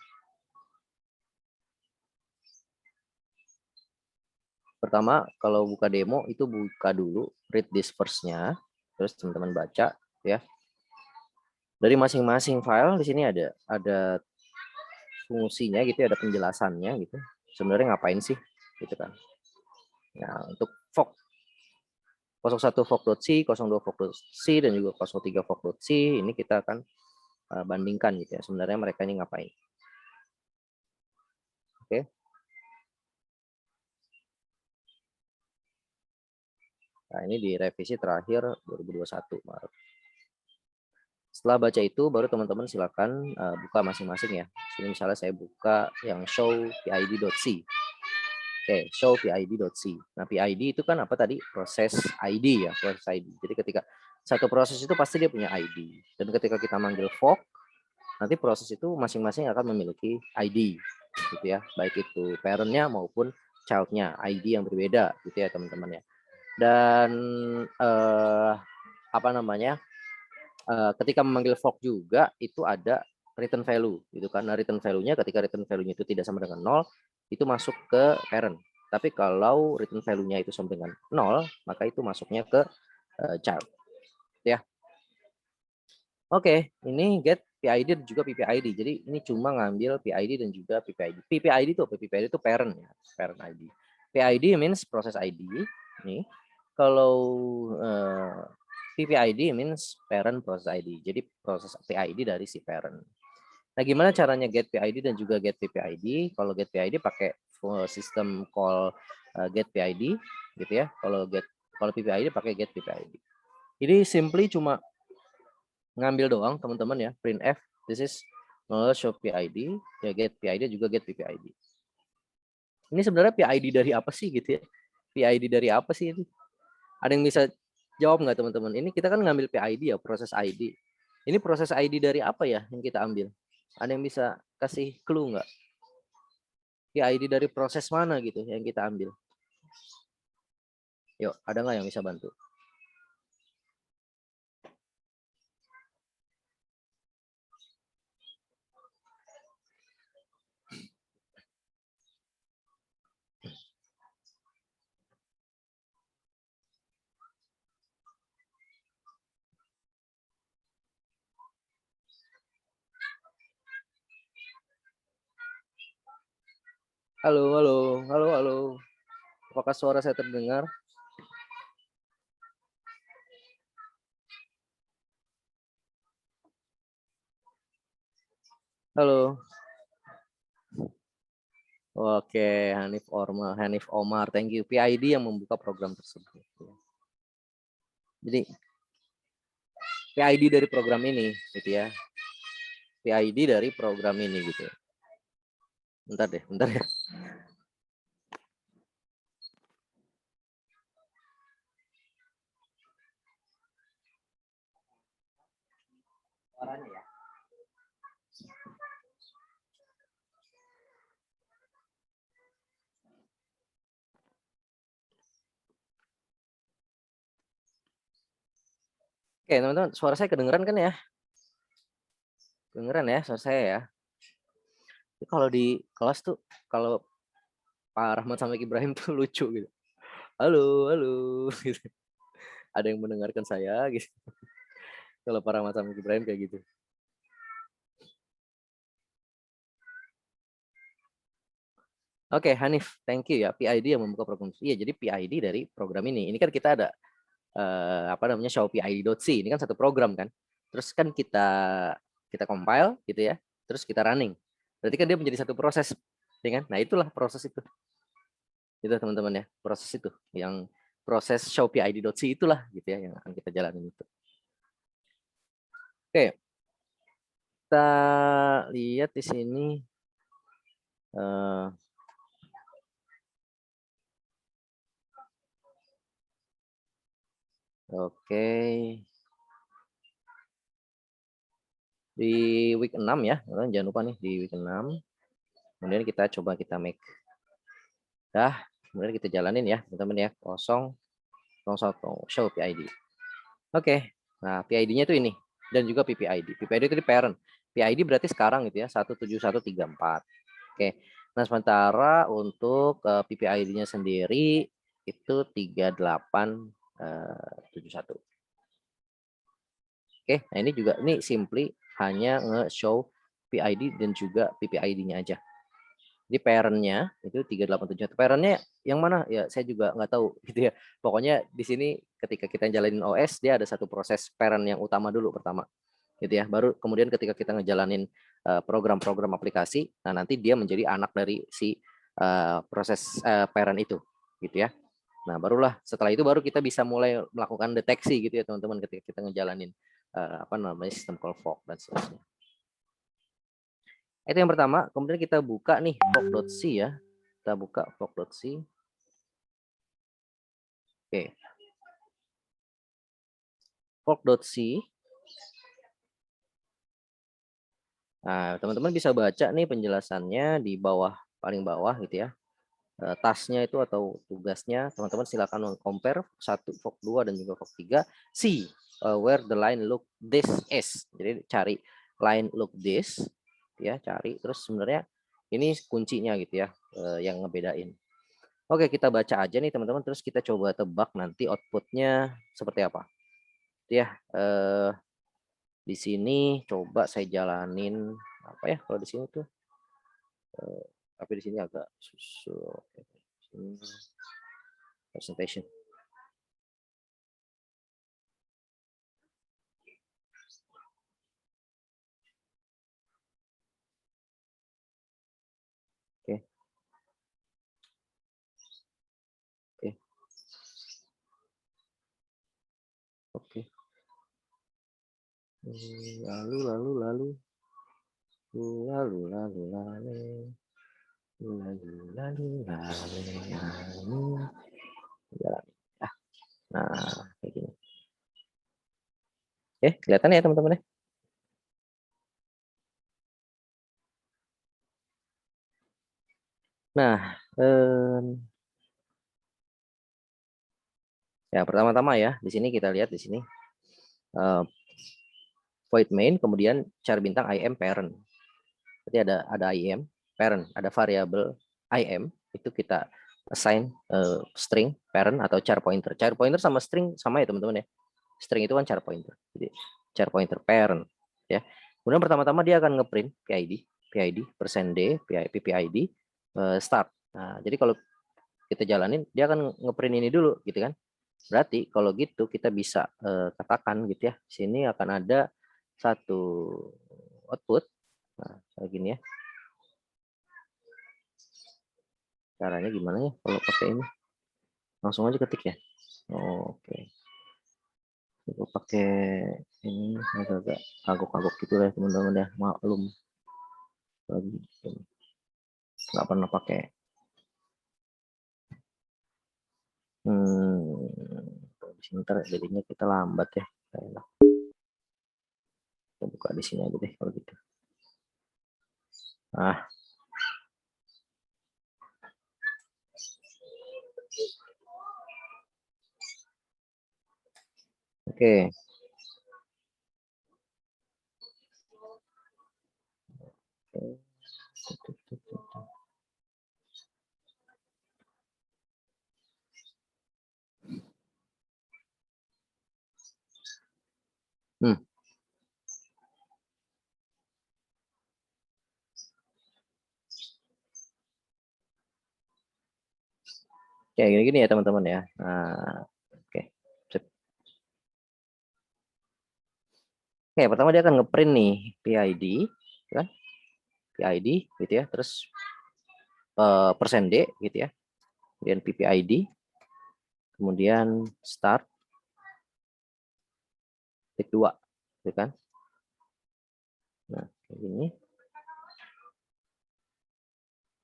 Pertama, kalau buka demo itu buka dulu read this first-nya, terus teman-teman baca ya. Dari masing-masing file di sini ada fungsinya gitu, ada penjelasannya gitu. Sebenarnya ngapain sih gitu kan. Nah, untuk fork 01 fork.c, 02 fork.c dan juga 03 fork.c ini kita akan bandingkan gitu ya. Sebenarnya mereka ini ngapain. Oke. Nah, ini di revisi terakhir 2021 Maret. Setelah baca itu, baru teman-teman silakan buka masing-masing ya. Sini misalnya saya buka yang show pid.c. Oke, show pid.c. Nah, PID itu kan apa tadi? Proses ID ya, proses ID. Jadi ketika satu proses itu pasti dia punya ID. Dan ketika kita manggil fork, nanti proses itu masing-masing akan memiliki ID, gitu ya. Baik itu parent-nya maupun child-nya, ID yang berbeda, gitu ya teman-teman ya. Dan ketika memanggil fork juga itu ada return value gitu kan. Nah, return value-nya ketika return value-nya itu tidak sama dengan 0 itu masuk ke parent. Tapi kalau return value-nya itu sama dengan 0 maka itu masuknya ke child ya. Oke, ini get PID dan juga PPID. Jadi ini cuma ngambil PID dan juga PPID. PPID itu apa? PPID itu parent ya, parent ID. PID means process ID. Nih, kalau PPID means parent process ID. Jadi proses PID dari si parent. Nah, gimana caranya get PID dan juga get PPID? Kalau get PID pakai sistem call get PID gitu ya. Kalau PPID pakai get PPID. Ini simply cuma ngambil doang teman-teman ya, printf this is show PID ya, get PID juga get PPID. Ini sebenarnya PID dari apa sih gitu ya? PID dari apa sih ini? Ada yang bisa jawab nggak teman-teman? Ini kita kan ngambil PID ya, proses ID. Ini proses ID dari apa ya yang kita ambil? Ada yang bisa kasih clue nggak? PID dari proses mana gitu yang kita ambil? Yuk, ada nggak yang bisa bantu? Halo, halo, halo, halo. Apakah suara saya terdengar? Halo. Oke, Hanif Omar, thank you. PID yang membuka program tersebut. Jadi PID dari program ini, gitu ya. PID dari program ini, gitu. Bentar ya. Suaranya ya. Oke, teman-teman, suara saya kedengeran kan ya? Kedengeran ya suara saya ya? Kalau di kelas tuh, kalau Pak Rahmat sama Ibrahim tuh lucu gitu. Halo, halo. Gitu. Ada yang mendengarkan saya gitu. Kalau Pak Rahmat sama Ibrahim kayak gitu. Oke, Hanif, thank you ya. PID yang membuka program. Iya, jadi PID dari program ini. Ini kan kita ada show pid.c. Ini kan satu program kan. Terus kan kita compile gitu ya. Terus kita running. Berarti kan dia menjadi satu proses, ya kan? Nah, itulah proses itu. Itu teman-teman ya, proses itu yang proses show PID.c itulah gitu ya yang akan kita jalanin itu. Oke. Kita lihat di sini oke. Di week 6 ya, jangan lupa nih di week 6. Kemudian kita coba kita make. Kemudian kita jalanin ya, teman-teman ya, 001 show PID. Oke. Nah, PID-nya itu ini dan juga PPID. PPID itu di parent. PID berarti sekarang gitu ya, 17134. Oke. Nah, sementara untuk PPID-nya sendiri itu 3871. Oke, nah ini juga ini simply hanya nge-show PID dan juga PPID-nya aja. Di parent-nya itu 3871. Parent-nya yang mana? Ya saya juga nggak tahu gitu ya. Pokoknya di sini ketika kita jalanin OS dia ada satu proses parent yang utama dulu pertama. Gitu ya. Baru kemudian ketika kita ngejalanin program-program aplikasi, nah nanti dia menjadi anak dari si proses parent itu gitu ya. Nah, barulah setelah itu baru kita bisa mulai melakukan deteksi gitu ya teman-teman ketika kita ngejalanin sistem call fork dan seterusnya. Itu yang pertama. Kemudian kita buka nih fork.c ya. Kita buka fork.c. Oke. Fork.c. Nah, teman-teman bisa baca nih penjelasannya di bawah, paling bawah gitu ya. Tasnya itu atau tugasnya, teman-teman silakan compare satu fork 2 dan juga fork 3. See where the line look this is. Jadi cari line look this ya, cari terus sebenarnya ini kuncinya gitu ya yang ngebedain. Oke, kita baca aja nih teman-teman, terus kita coba tebak nanti outputnya seperti apa. Ya, di sini coba saya jalanin apa ya kalau di sini tuh, tapi di sini agak susah. Presentation. Oke. Oke. Oke. Lalu. Nah, kayak gini. Kelihatan ya teman-teman ya? Nah, ya pertama-tama ya, di sini kita lihat di sini void main, kemudian char bintang IM parent. Berarti ada IM parent, ada variabel IM itu kita assign string parent atau char pointer. Char pointer sama string sama ya teman-teman ya. String itu kan char pointer. Jadi char pointer parent ya. Kemudian pertama-tama dia akan ngeprint PID %d PPID start. Nah, jadi kalau kita jalanin dia akan ngeprint ini dulu gitu kan. Berarti kalau gitu kita bisa katakan gitu ya, sini akan ada satu output. Nah, kayak gini ya. Caranya gimana ya kalau pakai ini? Langsung aja ketik ya. Oke. Aku pakai ini agak kagok-kagok gitu lah teman-teman ya. Maklum. Lagi nggak pernah pakai. Sebentar jadinya kita lambat ya. Kita buka di sini aja deh kalau gitu. Ah. Oke. Kayak gini-gini ya teman-teman ya. Nah, oke. Oke, pertama dia akan ngeprint nih PID, kan? PID gitu ya, terus persen D gitu ya, kemudian PPID, kemudian start, klik 2 gitu kan. Nah, kayak gini.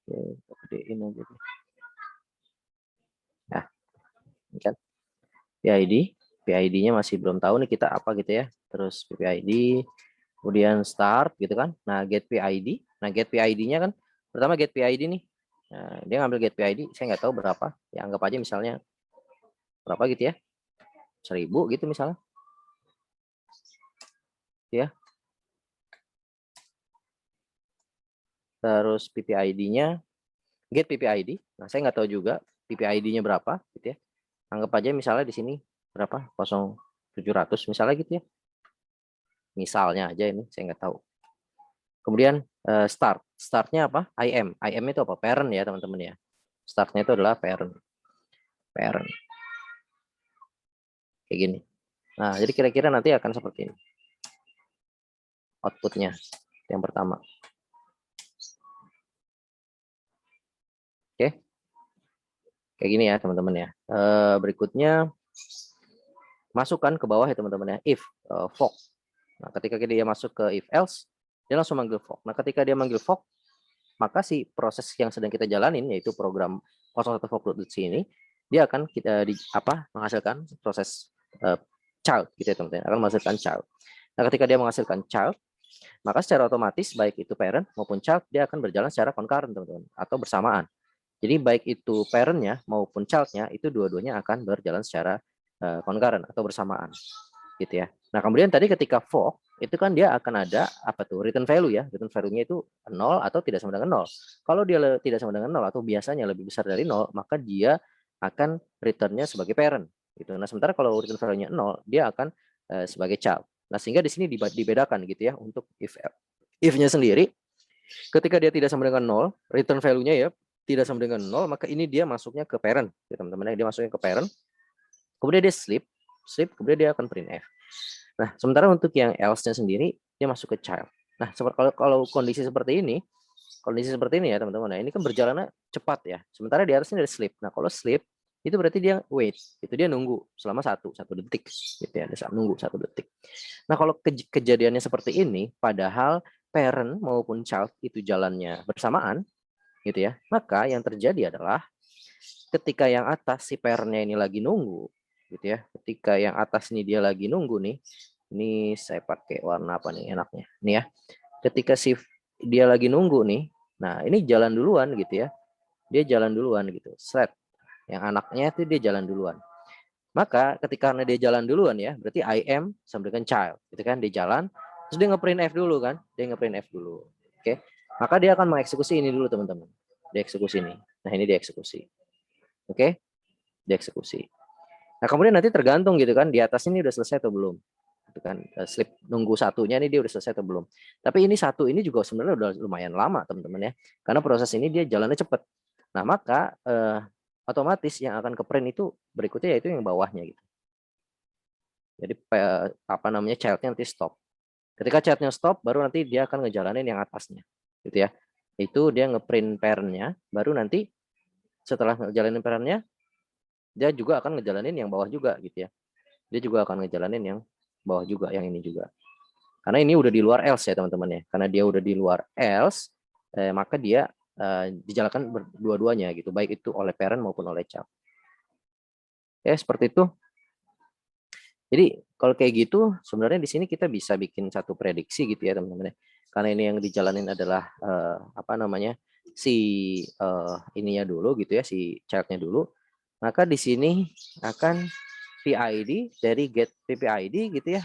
Oke, gedein aja deh. Nah, ini kan PID-nya masih belum tahu nih kita apa gitu ya. Terus PPID, kemudian start gitu kan. Nah, get PID. Nah, get PID-nya kan pertama get PID nih. Nah, dia ngambil get PID, saya nggak tahu berapa. Ya anggap aja misalnya berapa gitu ya. 1000 gitu misalnya. Ya. Terus PPID-nya get PPID. Nah, saya nggak tahu juga PPID-nya berapa gitu ya. Anggap aja misalnya di sini berapa? 0700 misalnya gitu ya. Misalnya aja ini, saya nggak tahu. Kemudian start. Startnya apa? IM. IM itu apa? Parent ya teman-teman ya. Startnya itu adalah parent. Parent. Kayak gini. Nah, jadi kira-kira nanti akan seperti ini. Outputnya. Yang pertama. Oke. Kayak gini ya teman-teman ya. Berikutnya masukkan ke bawah ya teman-teman ya. If for. Nah, ketika dia masuk ke if else, dia langsung manggil for. Nah, ketika dia manggil for, maka si proses yang sedang kita jalanin yaitu program 01 for.c ini dia akan kita menghasilkan proses child gitu ya teman-teman, akan menghasilkan child. Nah, ketika dia menghasilkan child, maka secara otomatis baik itu parent maupun child dia akan berjalan secara concurrent teman-teman atau bersamaan. Jadi baik itu parentnya maupun childnya itu dua-duanya akan berjalan secara concurrent atau bersamaan gitu ya. Nah, kemudian tadi ketika for itu kan dia akan ada apa tuh return value ya. Return value-nya itu 0 atau tidak sama dengan 0. Kalau dia tidak sama dengan 0 atau biasanya lebih besar dari 0, maka dia akan return-nya sebagai parent gitu. Nah, sementara kalau return value-nya 0, dia akan sebagai child. Nah, sehingga di sini dibedakan gitu ya untuk if-nya sendiri. Ketika dia tidak sama dengan 0, return value-nya ya tidak sama dengan 0, maka ini dia masuknya ke parent ya teman-teman. Dia masuknya ke parent. Kemudian dia sleep, kemudian dia akan print f. Nah, sementara untuk yang else-nya sendiri, dia masuk ke child. Nah, kalau kondisi seperti ini ya teman-teman. Nah, ini kan berjalannya cepat ya. Sementara di atasnya ada sleep. Nah, kalau sleep itu berarti dia wait, itu dia nunggu selama satu detik, gitu ya. Dia nunggu 1 detik. Nah, kalau kejadiannya seperti ini, padahal parent maupun child itu jalannya bersamaan, gitu ya. Maka yang terjadi adalah ketika yang atas si parentnya ini lagi nunggu, gitu ya. Ketika yang atas ini dia lagi nunggu nih, ini saya pakai warna apa nih enaknya, nih ya. Ketika si dia lagi nunggu nih, nah ini jalan duluan gitu ya, dia jalan duluan gitu, set. Yang anaknya itu dia jalan duluan. Maka ketika karena dia jalan duluan ya, berarti I am sama dengan child, gitu kan? Dia jalan, terus dia ngeprint f dulu kan? Dia ngeprint f dulu, oke? Maka dia akan mengeksekusi ini dulu teman-teman. Dia eksekusi ini. Nah ini dia eksekusi, oke? Dia eksekusi. Nah kemudian nanti tergantung gitu kan, di atas ini udah selesai atau belum? Gitu kan, slip nunggu satunya ini dia udah selesai atau belum? Tapi ini satu ini juga sebenarnya udah lumayan lama teman-teman ya, karena proses ini dia jalannya cepet. Nah maka otomatis yang akan ke print itu berikutnya yaitu yang bawahnya gitu. Jadi apa namanya childnya nanti stop. Ketika childnya stop, baru nanti dia akan ngejalanin yang atasnya, gitu ya. Itu dia ngeprint parentnya, baru nanti setelah ngejalanin parentnya, dia juga akan ngejalanin yang bawah juga, gitu ya. Dia juga akan ngejalanin yang bawah juga, yang ini juga. Karena ini udah di luar else ya teman-teman ya. Karena dia udah di luar else, maka dia dijalankan dua-duanya gitu, baik itu oleh parent maupun oleh child. Ya seperti itu. Jadi kalau kayak gitu sebenarnya di sini kita bisa bikin satu prediksi gitu ya teman-teman ya. Karena ini yang dijalanin adalah apa namanya si ininya dulu gitu ya, si childnya dulu. Maka di sini akan PID dari get PPID gitu ya.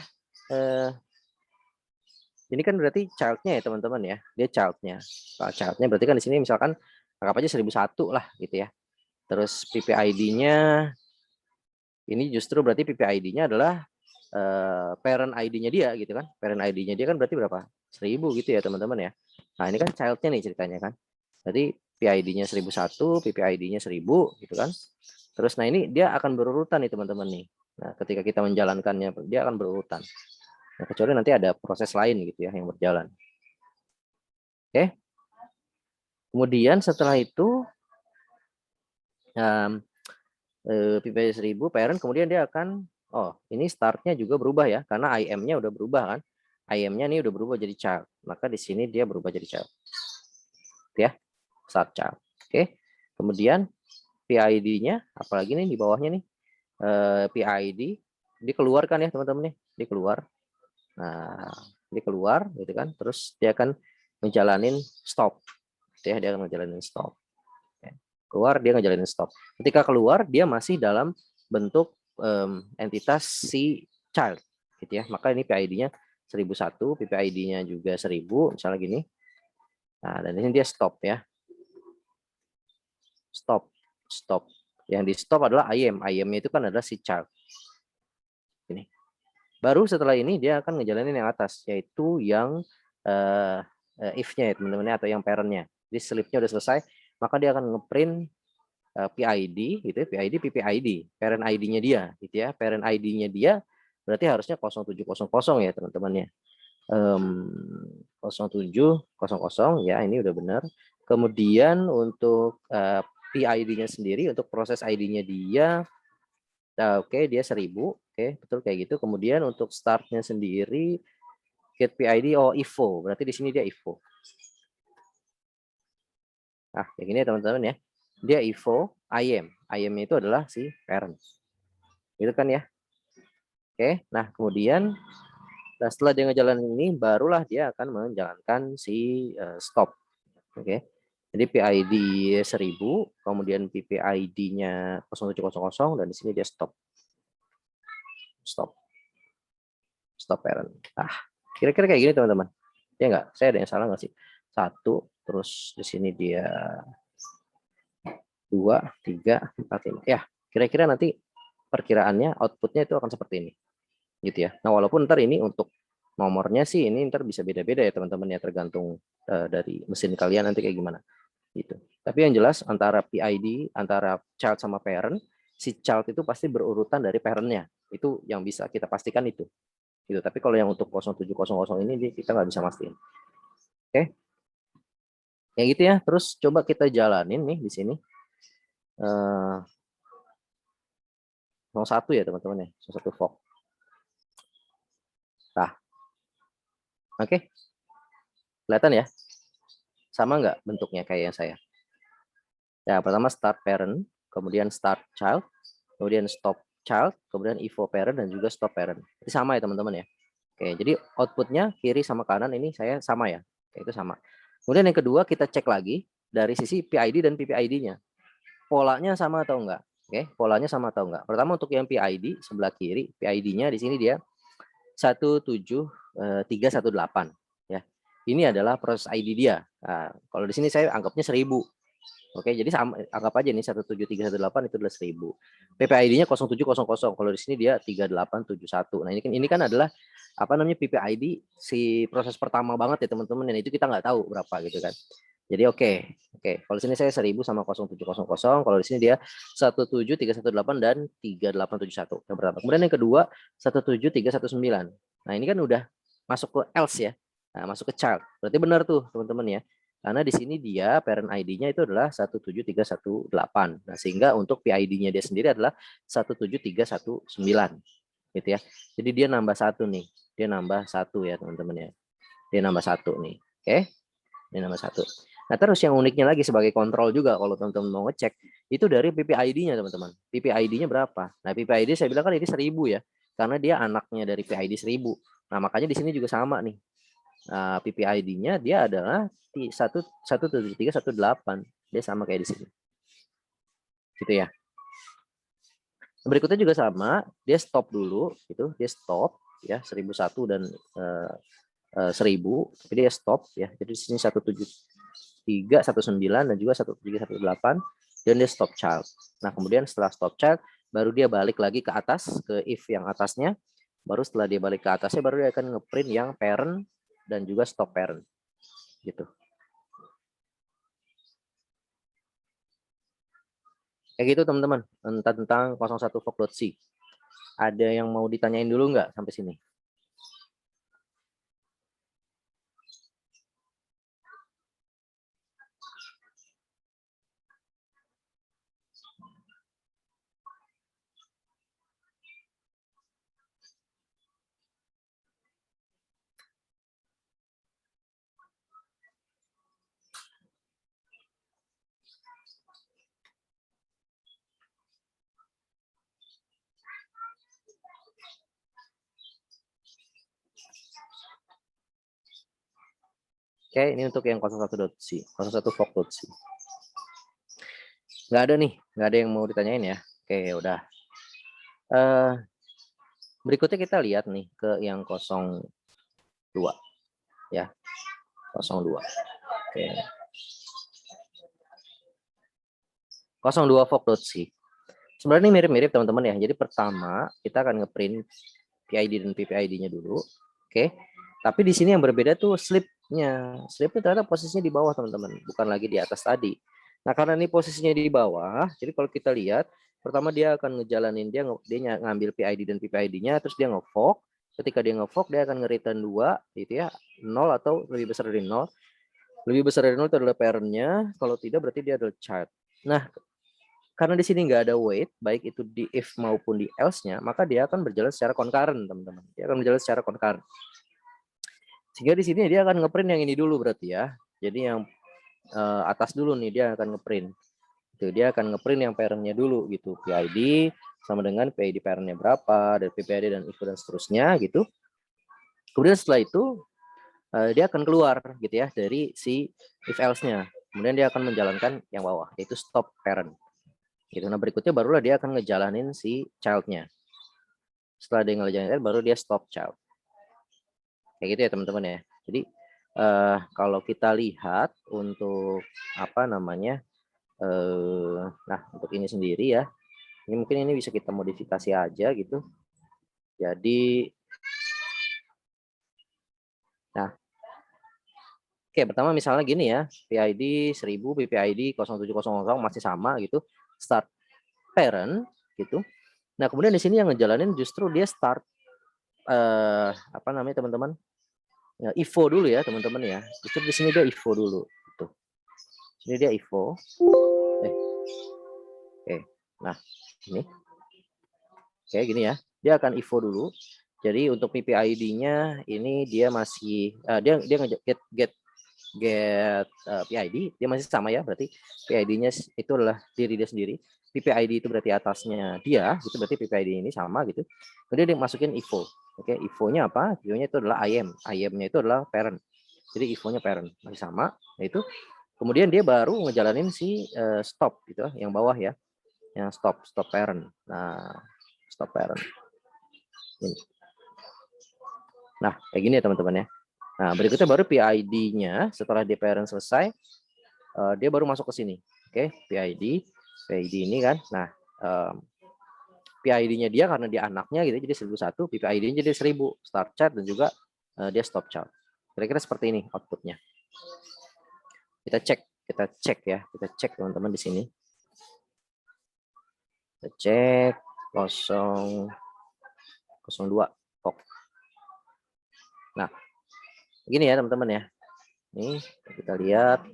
Ini kan berarti childnya ya teman-teman ya, dia childnya. Kalau childnya berarti kan di sini misalkan anggap aja 1001 lah gitu ya. Terus PPID-nya ini justru berarti PPID-nya adalah parent ID-nya dia gitu kan. Parent ID-nya dia kan berarti berapa? 1000 gitu ya teman-teman ya. Nah ini kan childnya nih ceritanya kan. Berarti PID-nya 1001, PPID-nya 1000 gitu kan. Terus nah ini dia akan berurutan nih teman-teman nih. Nah ketika kita menjalankannya dia akan berurutan. Nah, kecuali nanti ada proses lain gitu ya yang berjalan. Oke. Kemudian setelah itu PPID 1000 parent, kemudian dia akan, oh ini startnya juga berubah ya, karena IM-nya udah berubah kan. IM-nya ini udah berubah jadi child, maka di sini dia berubah jadi child. Ya, start child. Oke. Kemudian PID-nya, apalagi nih di bawahnya nih, PID, dikeluarkan ya teman-teman nih, dikeluar. Nah, dia keluar gitu kan, terus dia akan ngejalanin stop. Ya, dia akan ngejalanin stop. Keluar dia ngejalanin stop. Ketika keluar dia masih dalam bentuk entitas si child gitu ya. Maka ini PID-nya 1001, PPID-nya juga 1000 misalnya gini. Nah, dan ini dia stop ya. Stop. Yang di stop adalah IM. IM-nya itu kan adalah si child. Ini. Baru setelah ini dia akan ngejalanin yang atas, yaitu yang if-nya ya teman-teman, atau yang parent-nya. Jadi slip-nya udah selesai, maka dia akan ngeprint PID gitu, PID PPID, parent ID-nya dia gitu ya. Parent ID-nya dia berarti harusnya 0700 ya teman-teman ya. 0700 ya, ini udah benar. Kemudian untuk PID-nya sendiri, untuk proses ID-nya dia oke, dia 1000. Oke, betul kayak gitu. Kemudian untuk start-nya sendiri get PID IFO, berarti di sini dia IFO. Nah, kayak gini ya teman-teman ya. Dia IFO IM. IM-nya itu adalah si parent. Gitu kan ya. Oke, nah kemudian setelah dia ngejalanin ini, barulah dia akan menjalankan si stop. Oke, jadi PID 1000, kemudian PPID-nya 0700, dan di sini dia stop. Stop parent. Ah, kira-kira kayak gini teman-teman. Ya nggak? Saya ada yang salah nggak sih? 1, terus di sini dia 2, 3, 4, 5. Ya, kira-kira nanti perkiraannya outputnya itu akan seperti ini. Gitu ya. Nah, walaupun ntar ini untuk nomornya sih ini ntar bisa beda-beda ya teman-teman ya, tergantung dari mesin kalian nanti kayak gimana gitu. Tapi yang jelas antara PID antara child sama parent, si child itu pasti berurutan dari parentnya. Itu yang bisa kita pastikan itu. Gitu. Tapi kalau yang untuk 0700 ini kita nggak bisa mastiin. Oke. Ya gitu ya. Terus coba kita jalanin nih di sini. 01 ya teman-teman ya. 01 fog. Nah. Oke. Kelihatan ya? Sama nggak bentuknya kayak yang saya? Ya, pertama start parent, kemudian start child, kemudian stop child, kemudian evo parent, dan juga stop parent. Ini sama ya teman-teman ya. Oke, jadi outputnya kiri sama kanan ini saya sama ya. Oke, itu sama. Kemudian yang kedua kita cek lagi dari sisi PID dan PPID-nya. Polanya sama atau enggak? Oke, polanya sama atau enggak? Pertama untuk yang PID sebelah kiri, PID-nya di sini dia 17318 ya. Ini adalah proses ID dia. Nah, kalau di sini saya anggapnya 1000. Oke, jadi sama, anggap aja nih 17318 itu adalah 1000. PPID-nya 0700. Kalau di sini dia 3871. Nah, ini kan adalah apa namanya PPID si proses pertama banget ya teman-teman, dan itu kita nggak tahu berapa gitu kan. Jadi oke. Kalau di sini saya 1000 sama 0700. Kalau di sini dia 17318 dan 3871. Yang pertama. Kemudian yang kedua 17319. Nah, ini kan udah masuk ke else ya. Nah, masuk ke child. Berarti benar tuh teman-teman ya. Karena di sini dia parent ID-nya itu adalah 17318. Nah, sehingga untuk PID-nya dia sendiri adalah 17319 gitu ya. Jadi dia nambah 1 nih. Dia nambah 1 ya, teman-teman ya. Dia nambah 1 nih. Oke. Dia nambah 1. Nah, terus yang uniknya lagi sebagai kontrol juga kalau teman-teman mau ngecek, itu dari PPID-nya, teman-teman. PPID-nya berapa? Nah, PPID saya bilang kan ini 1000 ya. Karena dia anaknya dari PID 1000. Nah, makanya di sini juga sama nih. Nah, PPID-nya dia adalah 17318. Dia sama kayak di sini. Gitu ya. Berikutnya juga sama, dia stop dulu gitu, dia stop ya 1001 dan 1000, tapi dia stop ya. Jadi di sini 17319 dan juga 17318 dan dia stop child. Nah, kemudian setelah stop child baru dia balik lagi ke atas ke if yang atasnya. Baru setelah dia balik ke atasnya baru dia akan ngeprint yang parent dan juga stop parent gitu. Kayak gitu teman-teman tentang 01 fog.c. Ada yang mau ditanyain dulu nggak sampai sini? Oke, ini untuk yang 01.c, 01 fork.c. Nggak ada nih, nggak ada yang mau ditanyain ya. Oke, udah. Berikutnya kita lihat nih ke yang 02 ya. 02. Oke. 02 fork.c. Sebenarnya ini mirip-mirip teman-teman ya. Jadi pertama kita akan ngeprint PID dan PPID-nya dulu. Oke. Tapi di sini yang berbeda tuh slip-nya. Slip-nya ternyata posisinya di bawah teman-teman, bukan lagi di atas tadi. Nah, karena ini posisinya di bawah, jadi kalau kita lihat, pertama dia akan ngejalanin, dia ngambil PID dan PPID-nya, terus dia nge-fork. Ketika dia nge-fork, dia akan nge-return 2, gitu ya, 0 atau lebih besar dari 0. Lebih besar dari 0 itu adalah parent-nya, kalau tidak berarti dia adalah child. Nah, karena di sini nggak ada wait, baik itu di if maupun di else-nya, maka dia akan berjalan secara concurrent, teman-teman. Dia akan berjalan secara concurrent. Sehingga di sini dia akan ngeprint yang ini dulu berarti ya. Jadi yang atas dulu nih dia akan ngeprint. Itu dia akan ngeprint yang parent-nya dulu gitu. PID sama dengan PID parent-nya berapa, dan PPID dan IFO dan seterusnya gitu. Kemudian setelah itu dia akan keluar gitu ya dari si if else-nya. Kemudian dia akan menjalankan yang bawah yaitu stop parent. Gitu. Nah, berikutnya barulah dia akan ngejalanin si child-nya. Setelah dia ngejalanin baru dia stop child. Kayak gitu ya teman-teman ya. Jadi kalau kita lihat untuk apa namanya, nah untuk ini sendiri ya, ini mungkin ini bisa kita modifikasi aja gitu. Jadi, nah, oke pertama misalnya gini ya, PID 1000, PPID 0700 masih sama gitu, start parent gitu. Nah kemudian di sini yang ngejalanin justru dia start apa namanya teman-teman? Ya, IFO dulu ya teman-teman ya. Justru di sini dia IFO dulu. Gitu. Ini dia IFO. Nah ini, kayak gini ya. Dia akan IFO dulu. Jadi untuk PPID-nya ini dia masih dia get PID dia masih sama ya, berarti PID-nya itu adalah diri dia sendiri. PPID itu berarti atasnya dia, itu berarti PPID ini sama gitu. Kemudian dia masukin IFO. Oke, IFO-nya apa? IFO-nya itu adalah IM. IM-nya itu adalah parent. Jadi IFO-nya parent masih sama, yaitu kemudian dia baru ngejalanin si stop gitu, yang bawah ya. Yang stop parent. Nah, stop parent. Ini. Nah, kayak gini ya teman-teman ya. Nah, berikutnya baru PID-nya setelah di parent selesai, dia baru masuk ke sini. Oke, PID ini kan. Nah, PID-nya dia karena dia anaknya gitu, jadi 1001, PPID-nya jadi 1000, start child dan juga dia stop child. Kira-kira seperti ini outputnya. Kita cek ya, kita cek teman-teman di sini. Kita cek 002 fork. Nah, begini ya teman-teman ya. Nih, kita lihat.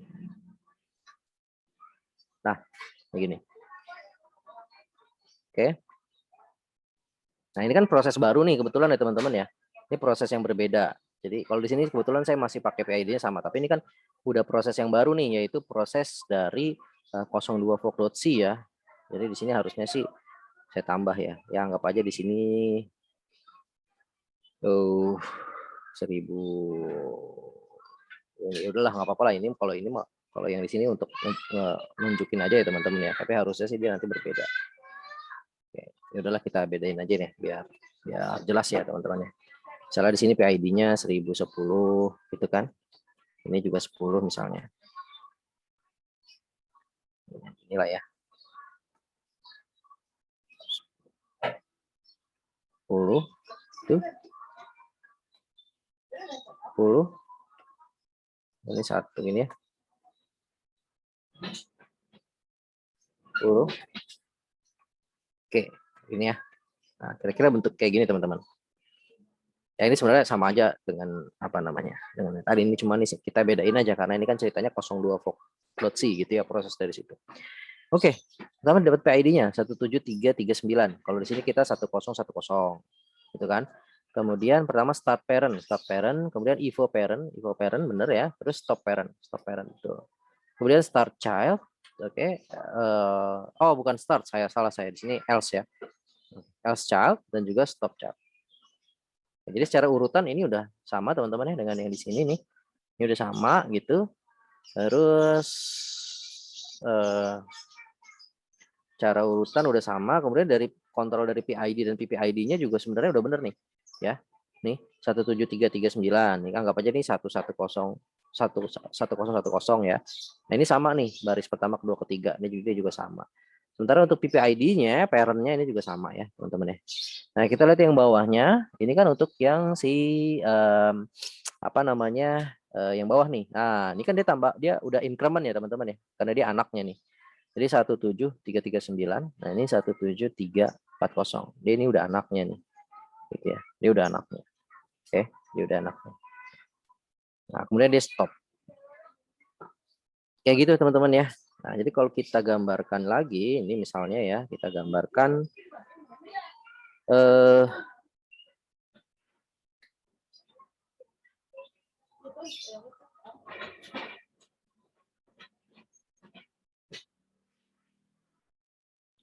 Nah, begini. Oke. Nah, ini kan proses baru nih kebetulan ya teman-teman ya. Ini proses yang berbeda. Jadi kalau di sini kebetulan saya masih pakai PID-nya sama, tapi ini kan udah proses yang baru nih, yaitu proses dari 02 fork.c ya. Jadi di sini harusnya sih saya tambah ya. Ya anggap aja di sini 1000. Ya udahlah nggak apa-apa lah, ini kalau yang di sini untuk nunjukin aja ya teman-teman ya. Tapi harusnya sih dia nanti berbeda. Oke, ya udahlah kita bedain aja nih biar jelas ya teman-teman ya. Misalnya di sini PID-nya 1010 gitu kan. Ini juga 10 misalnya. Inilah ya. 10 itu 10 ini satu ini ya. 10. Oke, ini ya. Nah, kira-kira bentuk kayak gini teman-teman. Ya ini sebenarnya sama aja dengan apa namanya? Dengan tadi ini cuma nih kita bedain aja karena ini kan ceritanya 02 fork.c gitu ya, proses dari situ. Oke, pertama dapat PID-nya 17339. Kalau di sini kita 1010 gitu kan. Kemudian pertama start parent, kemudian IFO parent bener ya, terus stop parent itu. Kemudian start child, oke. Oh bukan start, salah saya di sini else ya, else child dan juga stop child. Jadi secara urutan ini udah sama teman-teman ya dengan yang di sini nih. Ini udah sama gitu. Terus cara urutan udah sama. Kemudian dari kontrol dari PID dan PPID-nya juga sebenarnya udah bener nih. Ya, nih 17339. Nih anggap aja nih 1010 ya. Nah ini sama nih baris pertama, kedua, ketiga. Ini juga sama. Sementara untuk PPID-nya, parent-nya ini juga sama ya teman-teman ya. Nah kita lihat yang bawahnya. Ini kan untuk yang si apa namanya yang bawah nih. Nah ini kan dia udah increment ya teman-teman ya, karena dia anaknya nih. Jadi 17339. Nah ini 17340. Dia ini udah anaknya nih, gitu ya. Dia udah anaknya. Oke, dia udah anaknya. Nah kemudian dia stop. Kayak gitu teman-teman ya. Nah jadi kalau kita gambarkan lagi, ini misalnya ya kita gambarkan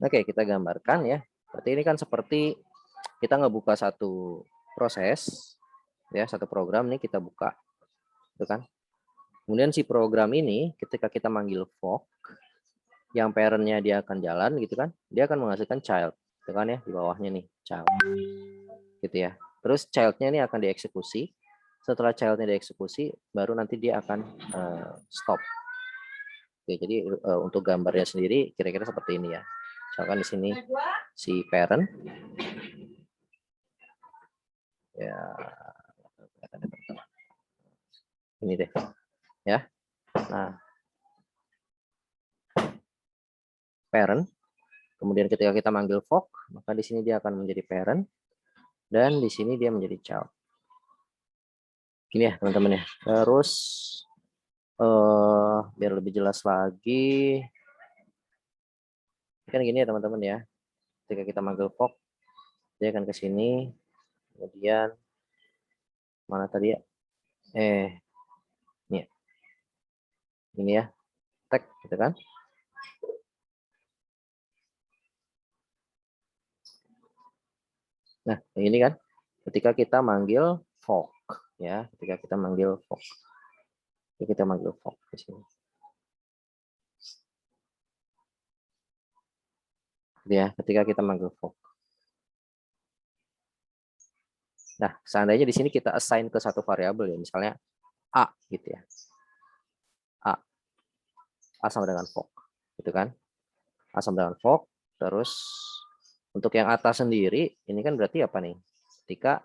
Oke, kita gambarkan ya. Berarti ini kan seperti kita ngebuka satu proses, ya satu program nih kita buka, itu kan. Kemudian si program ini ketika kita manggil fork, yang parent-nya dia akan jalan gitu kan, dia akan menghasilkan child, itu kan ya di bawahnya nih child, gitu ya. Terus child-nya ini akan dieksekusi. Setelah child-nya dieksekusi, baru nanti dia akan stop. Oke, jadi untuk gambarnya sendiri kira-kira seperti ini ya. Misalkan di sini si parent ya ini deh ya. Nah parent, kemudian ketika kita manggil fork, maka di sini dia akan menjadi parent dan di sini dia menjadi child. Gini ya teman-teman ya. Terus biar lebih jelas lagi kan gini ya teman-teman ya, ketika kita manggil fork dia akan ke sini, kemudian mana tadi ya, ini ya tag gitu kan. Nah ini kan ketika kita manggil fork ya, ketika kita manggil fork, kita manggil fork di sini ya, ketika kita manggil fork. Nah seandainya di sini kita assign ke satu variabel ya, misalnya a gitu ya, a sama dengan fork gitu kan, a sama dengan fork. Terus untuk yang atas sendiri ini kan berarti apa nih, ketika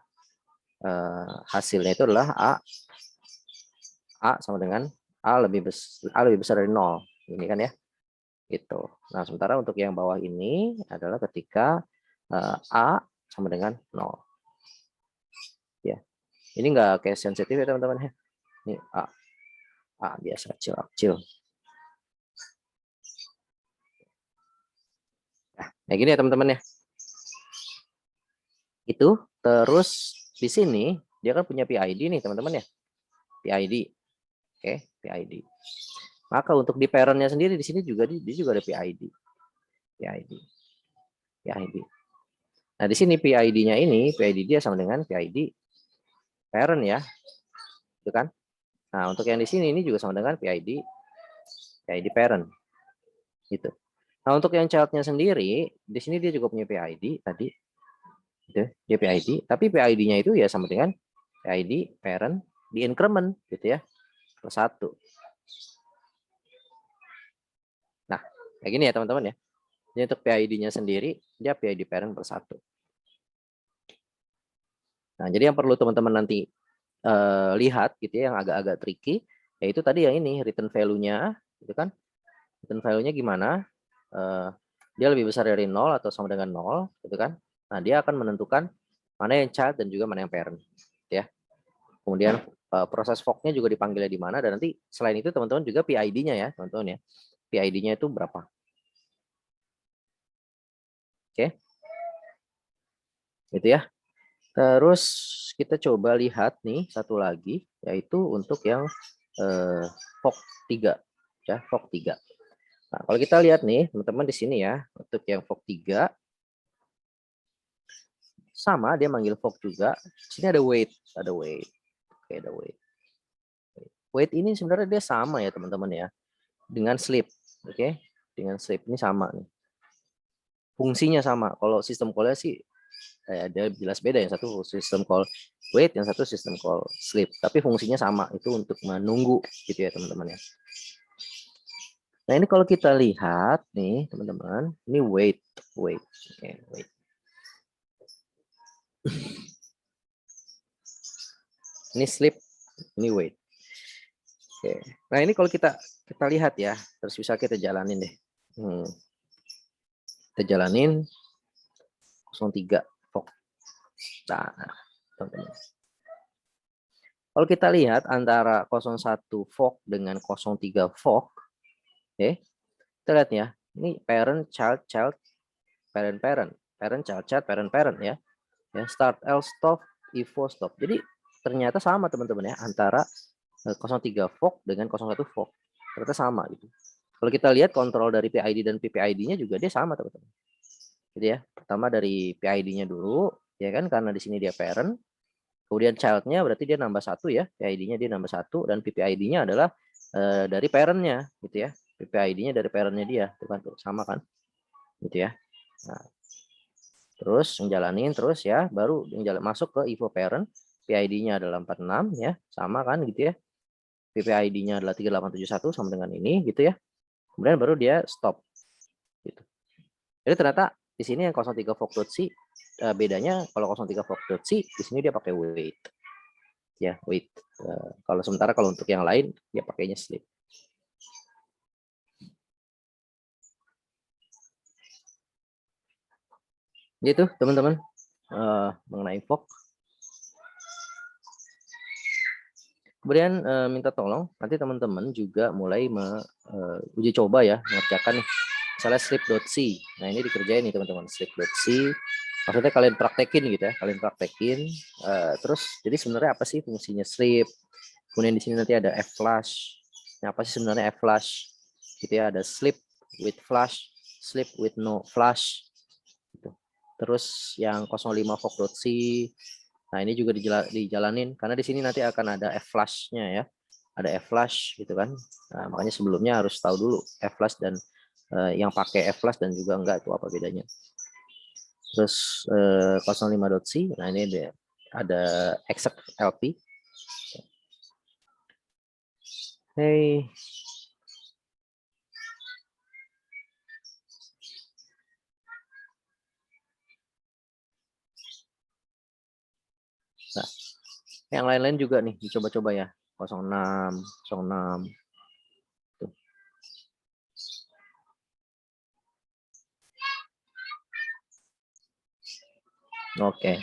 hasilnya itu adalah a sama dengan a lebih besar dari 0 ini kan ya gitu. Nah sementara untuk yang bawah ini adalah ketika a sama dengan 0 ya. Ini enggak kayak sensitif ya teman-teman ya. Ini a biasa kecil. Nah kayak gini ya teman-teman ya. Itu terus di sini dia kan punya PID nih teman-teman ya, PID. Oke, PID. Maka untuk di parent-nya sendiri di sini juga dia juga ada PID. Nah di sini PID-nya ini, PID dia sama dengan PID parent ya, itu kan. Nah untuk yang di sini ini juga sama dengan PID parent, gitu. Nah untuk yang child-nya sendiri di sini dia juga punya PID tadi, gitu. Dia PID, tapi PID-nya itu ya sama dengan PID parent di increment, gitu ya, per 1. Nah kayak gini ya teman-teman ya. Ini untuk PID-nya sendiri dia PID parent per 1. Nah jadi yang perlu teman-teman nanti lihat gitu ya, yang agak-agak tricky, yaitu tadi yang ini return value-nya, gitu kan? Return value-nya gimana? Dia lebih besar dari 0 atau sama dengan 0, gitu kan? Nah dia akan menentukan mana yang child dan juga mana yang parent, ya. Kemudian proses fork-nya juga dipanggilnya di mana, dan nanti selain itu teman-teman juga PID-nya ya, teman-teman ya. PID-nya itu berapa? Oke, gitu ya. Terus kita coba lihat nih satu lagi, yaitu untuk yang fork 3 ya, fork 3. Nah, kalau kita lihat nih teman-teman di sini ya, untuk yang fork 3 sama dia manggil fork juga. Di sini ada wait, Oke, ada wait. wait ini sebenarnya dia sama ya teman-teman ya dengan sleep. Oke, dengan sleep ini sama nih. Fungsinya sama. Kalau sistem call-nya sih ada jelas beda, yang satu sistem call wait, yang satu sistem call sleep, tapi fungsinya sama, itu untuk menunggu gitu ya teman-teman ya. Nah ini kalau kita lihat nih teman-teman, ini wait. Okay, wait. Ini sleep, ini wait. Oke. Nah ini kalau kita lihat ya, terus bisa kita jalanin deh. Kita jalanin 03 fog. Nah, teman-teman. Kalau kita lihat antara 01 fog dengan 03 fog, oke, kita lihat ya, ini parent, child, parent, child, parent ya. Start, else, stop, evo, stop. Jadi ternyata sama teman-teman ya, antara 03 fog dengan 01 fog. Ternyata sama gitu. Kalau kita lihat kontrol dari PID dan PPID-nya juga dia sama teman-teman. Jadi ya, pertama dari PID-nya dulu, ya kan, karena di sini dia parent. Kemudian child-nya berarti dia nambah 1 ya, PID-nya dia nambah 1, dan PPID-nya adalah dari parent-nya gitu ya. PPID-nya dari parent-nya dia, itu kan tuh sama kan? Gitu ya. Nah, terus menjalanin terus ya, baru masuk ke evo parent, PID-nya adalah 46 ya, sama kan gitu ya. PPID-nya adalah 3871 sama dengan ini gitu ya. Kemudian baru dia stop gitu. Jadi ternyata di sini yang 03 fog.c bedanya kalau 03 fog.c di sini dia pakai wait. Ya, wait. Kalau sementara kalau untuk yang lain dia pakainya sleep. Gitu teman-teman mengenai fog. Kemudian minta tolong nanti teman-teman juga mulai uji coba ya, mengerjakan nih misalnya sleep.c. Nah ini dikerjain nih teman-teman, sleep.c. Maksudnya kalian praktekin gitu ya, terus jadi sebenarnya apa sih fungsinya sleep. Kemudian di sini nanti ada f-flash. Nah, apa sih sebenarnya f-flash gitu ya, ada sleep with flash, sleep with no flash gitu. Terus yang 05 fog.c, nah ini juga dijalanin karena di sini nanti akan ada f-flash-nya ya, ada f-flash gitu kan. Nah, makanya sebelumnya harus tahu dulu f-flash dan yang pakai f-flash dan juga enggak itu apa bedanya. Terus 05.c, nah ini ada exec LP. Hey. Nah, yang lain-lain juga nih dicoba-coba ya. 06. Tuh. Oke.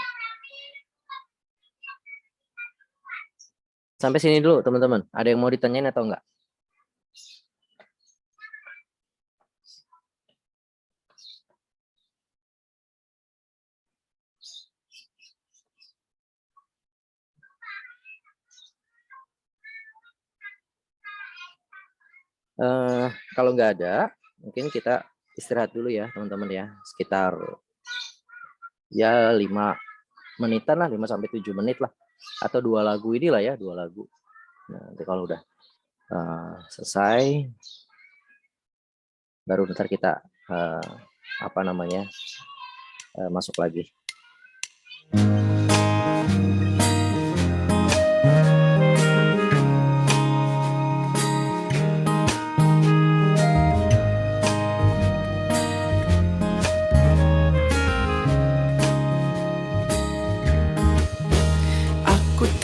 Sampai sini dulu teman-teman. Ada yang mau ditanyain atau enggak? Kalau nggak ada, mungkin kita istirahat dulu ya teman-teman ya, sekitar ya 5 menitan lah, 5 sampai 7 menit lah, atau 2 lagu ini lah ya, 2 lagu. Nah, nanti kalau udah selesai, baru ntar kita masuk lagi.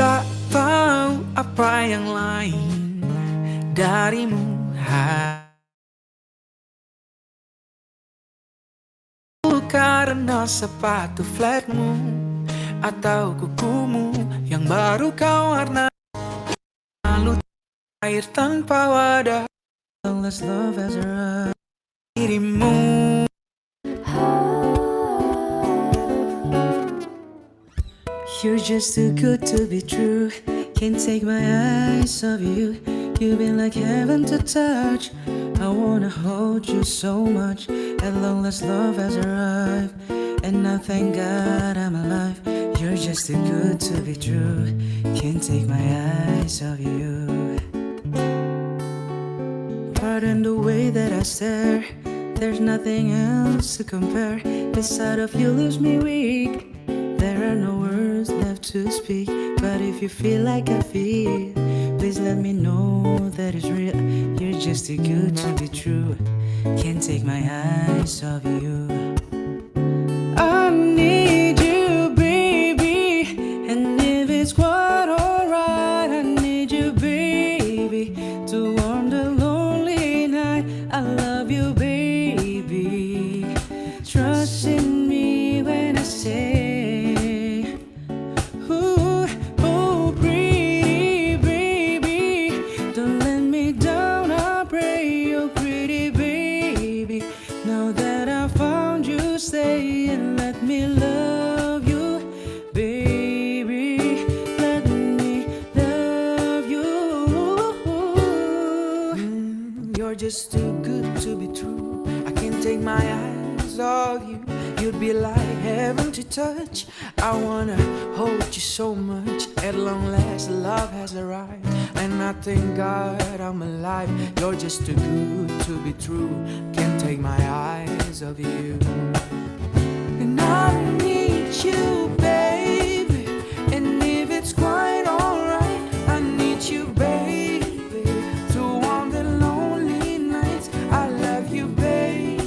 Tak tahu apa yang lain darimu, karena sepatu flatmu atau kukumu yang baru kau warna, lalu air tanpa wadah. Let's love as a dirimu. You're just too good to be true. Can't take my eyes off you. You've been like heaven to touch. I wanna hold you so much. At long last love has arrived, and I thank God I'm alive. You're just too good to be true. Can't take my eyes off you. heart and the way that I stare. There's nothing else to compare. The sight of you leaves me weak. There are no words left to speak. But if you feel like I feel, please let me know that it's real. You're just too good to be true. Can't take my eyes off you. I need you, baby. And if it's quite alright, I need you, baby, to warm the lonely night. I love you, baby. Trust in me when I say, ooh, oh, pretty baby, don't let me down, I pray, oh, pretty baby. Now that I found you, stay and let me love you, baby. Let me love you. You're just too good to be true. I can't take my eyes off you. You'd be like heaven to touch. I wanna hold you so much. At long last, love has arrived, and I thank God I'm alive. You're just too good to be true. Can't take my eyes off you. And I need you, baby. And if it's quite alright, I need you, baby, to warm the lonely nights. I love you, baby.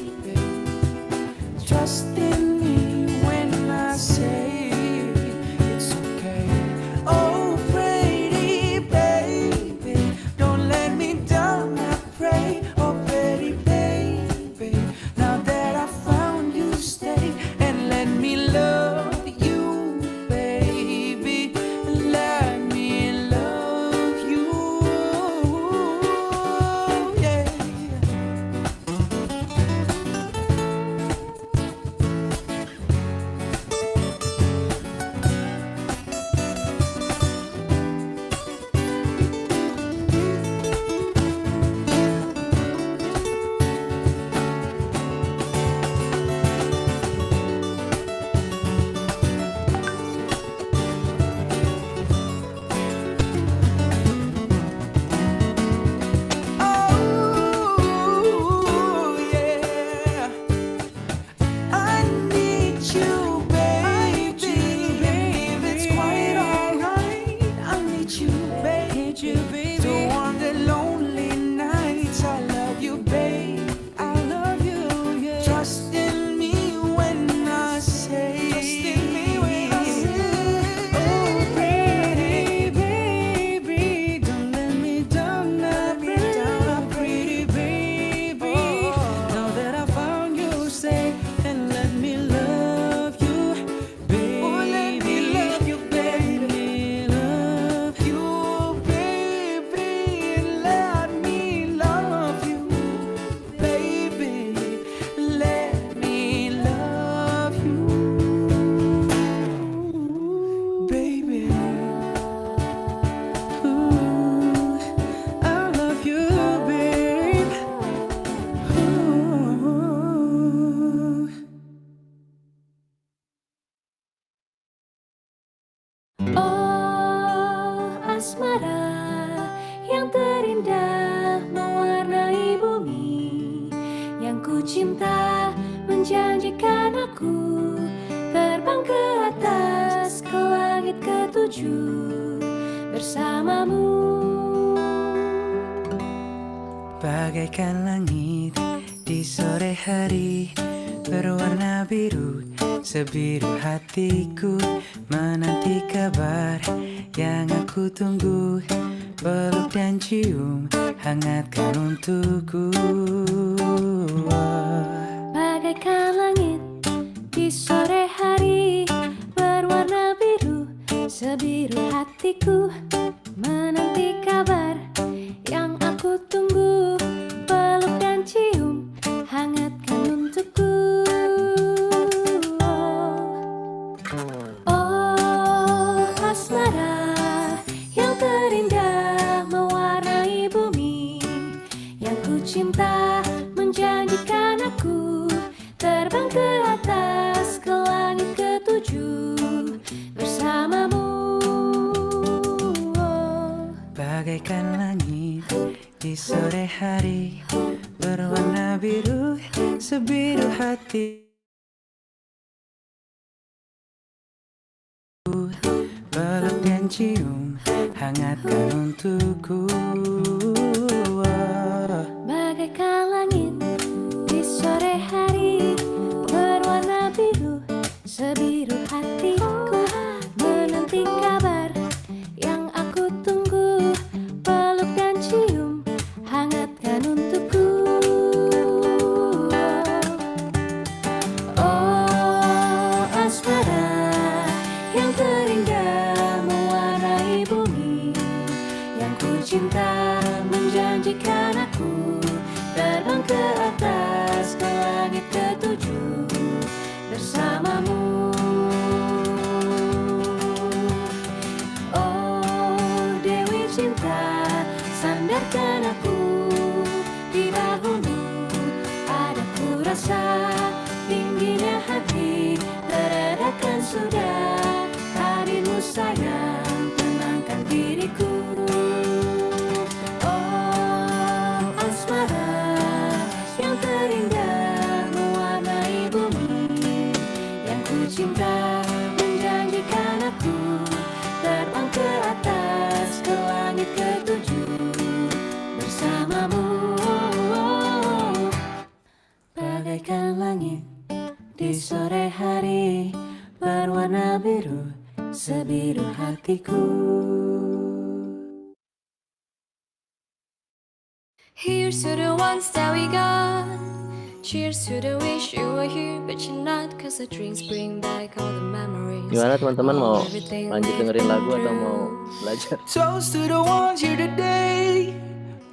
Trust in me when I say it's okay. Oh, pretty baby, don't let me down, I pray. Oh, pretty baby, now that I found you, stay and let me love you, baby. Let me love you, yeah. Oh, yeah. I need you, baby. If it's quite alright, I need you, baby, to warm the lonely nights. I love you, babe. I love you, yeah. Trust in me when I say. Oh, pretty baby, don't let me down, not pretty baby. Now that I found you, stay and let me love you, baby. Oh, let me love you, baby. Love you, baby. Let me love you, baby. Let me love you, baby. Ooh, I love you, babe. Ooh. Oh, asmara yang terindah mewarnai bumi, yang ku cinta menjanjikan aku terbang ke atas ke langit ketujuh bersamamu. Bagaikan langit di sore hari berwarna biru, sebiru hatiku menanti kabar yang aku tunggu. Peluk dan cium hangatkan untukku. Bagaikan langit di sore hari berwarna biru, sebiru hatiku menanti kabar yang aku tunggu. Peluk dan cium hangatkan untukku. Oh, asmara yang terindah mewarnai bumi, yang ku cinta menjanjikan aku terbang ke atas ke langit ketujuh bersamamu. Bagaikan langit di sore hari hati. Peluk dan cium hangatkan untukku. Bagaikan langit di sore hari, berwarna biru, sebiru hatiku, menanti kabar yang aku tunggu. Peluk dan cium hangatkan untukku. Oh, asmara yang terindah mewarnai bumi, yang ku cinta menjanjikan aku terbang ke atas ke langit ketujuh bersamamu. Oh, Dewi cinta, sandarkan aku di bahumu. Ada ku rasa tingginya hati, teredakan sudah hadirmu sayang, tenangkan diriku. Oh, asmara yang terindah mewarnai bumi, yang ku cinta menjanjikan aku terbang ke atas ke langit ketujuh bersamamu. Bagaikan langit di sore hari, berwarna biru, sebiru hatiku. Here's to the ones that we got. Cheers to the wish you were here, but you're not, 'cause the drinks bring back all the memories. Gimana teman-teman, mau Everything lanjut we've dengerin been lagu atau through. mau belajar? Toast to the ones here today.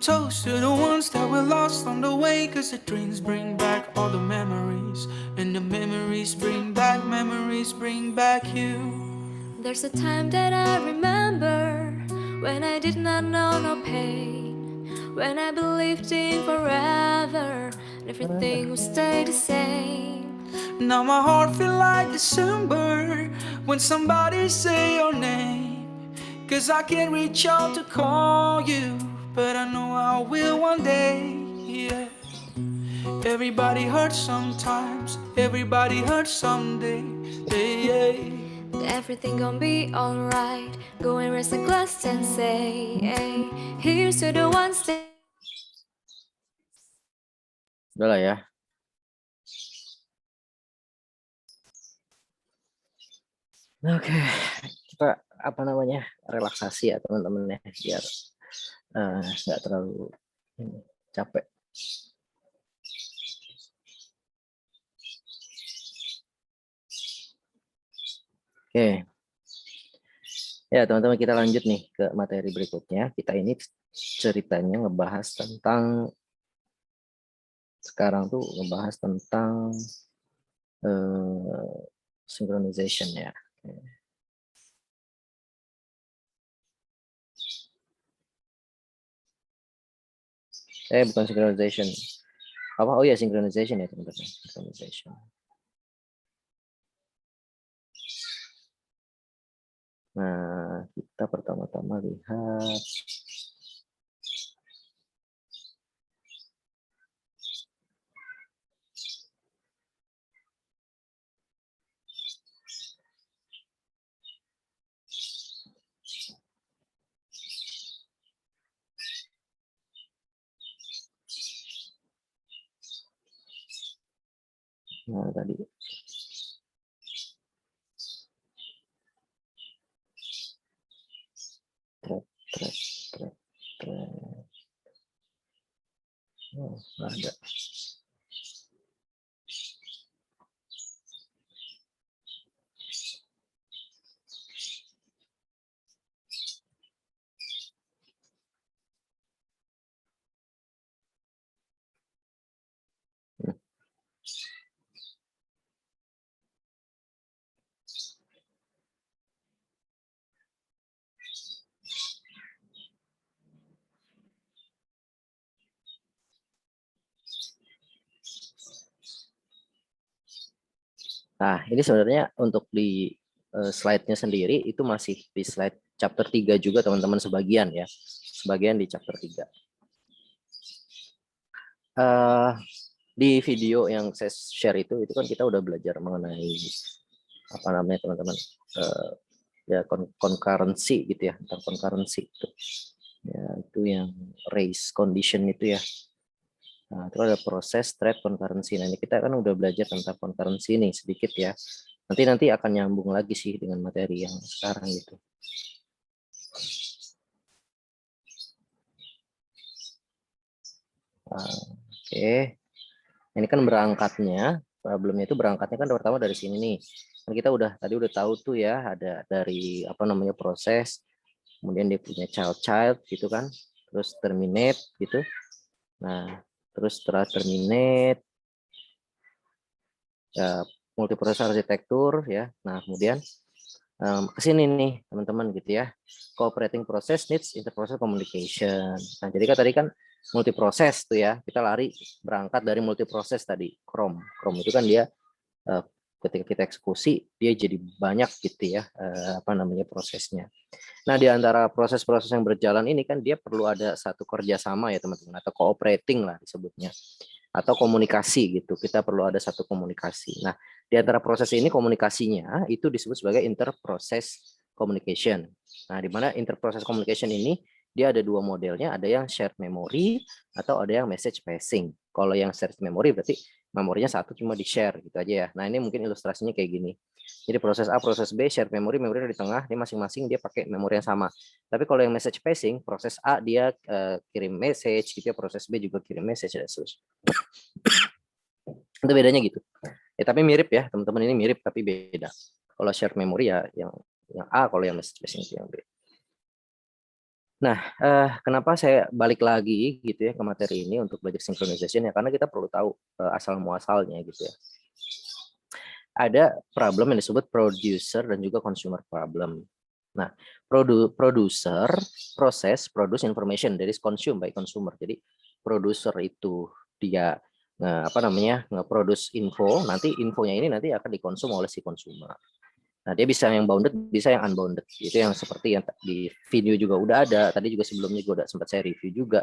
Toast to the ones that were lost on the way. 'Cause the dreams bring back all the memories, and the memories bring back you. There's a time that I remember when I did not know no pain, when I believed in forever, and everything would stay the same. Now my heart feel like December when somebody say your name. 'Cause I can't reach out to call you, but I know I will one day, yeah. Everybody hurts sometimes, everybody hurts someday, yeah. Everything gonna be alright. Go and raise a glass and say, hey, here's to the ones that. Udah lah ya. Oke, kita apa namanya, relaksasi ya teman-teman ya, biar nggak terlalu capek. Oke, ya teman-teman, kita lanjut nih ke materi berikutnya. Kita ini ceritanya ngebahas tentang, sekarang tuh ngebahas tentang synchronization ya. Bukan synchronization. Apa? Oh ya, synchronization ya teman-teman. Synchronization. Nah, kita pertama-tama lihat tadi. Oh, nggak ada. Nah, ini sebenarnya untuk di slide-nya sendiri itu masih di slide chapter 3 juga teman-teman, sebagian ya. Sebagian di chapter 3. Di video yang saya share itu kan kita udah belajar mengenai apa namanya teman-teman, ya concurrency gitu ya, tentang concurrency itu. Ya, itu yang race condition itu ya. Nah, itu ada proses thread concurrency. Nah, ini kita kan udah belajar tentang concurrency ini sedikit ya. Nanti akan nyambung lagi sih dengan materi yang sekarang gitu. Oke. Ini kan berangkatnya, problemnya itu berangkatnya kan pertama dari sini nih. Kan kita tadi udah tahu tuh ya, ada dari apa namanya proses, kemudian dia punya child gitu kan, terus terminate gitu. Nah, terus setelah terminate ya multiproses arsitektur ya. Nah, kemudian ke sini nih teman-teman gitu ya. Cooperating process needs interprocess communication. Nah, jadi kan tadi kan multiproses tuh ya. Kita lari berangkat dari multiproses tadi. Chrome itu kan dia ketika kita eksekusi dia jadi banyak gitu ya apa namanya prosesnya. Nah, di antara proses-proses yang berjalan ini kan dia perlu ada satu kerjasama ya teman-teman, atau cooperating lah disebutnya, atau komunikasi gitu. Kita perlu ada satu komunikasi. Nah, di antara proses ini komunikasinya itu disebut sebagai interprocess communication. Nah, di mana interprocess communication ini dia ada dua modelnya, ada yang shared memory atau ada yang message passing. Kalau yang shared memory berarti memorinya satu cuma di share gitu aja ya. Nah, ini mungkin ilustrasinya kayak gini. Jadi proses A, proses B, shared memory di tengah, dia masing-masing dia pakai memori yang sama. Tapi kalau yang message passing, proses A dia kirim message gitu ya, proses B juga kirim message dan seterusnya. Itu bedanya gitu. Ya, tapi mirip ya, teman-teman, ini mirip tapi beda. Kalau share memory ya yang A, kalau yang message passing itu yang B. Nah, kenapa saya balik lagi gitu ya ke materi ini untuk belajar synchronization ya, karena kita perlu tahu asal muasalnya gitu ya. Ada problem yang disebut producer dan juga consumer problem. Nah, producer proses produce information that is consumed by consumer. Jadi producer itu dia apa namanya nge-produce info, nanti infonya ini nanti akan dikonsum oleh si consumer. Nah, dia bisa yang bounded, bisa yang unbounded. Itu yang seperti yang di video juga udah ada. Tadi juga sebelumnya juga udah sempat saya review juga.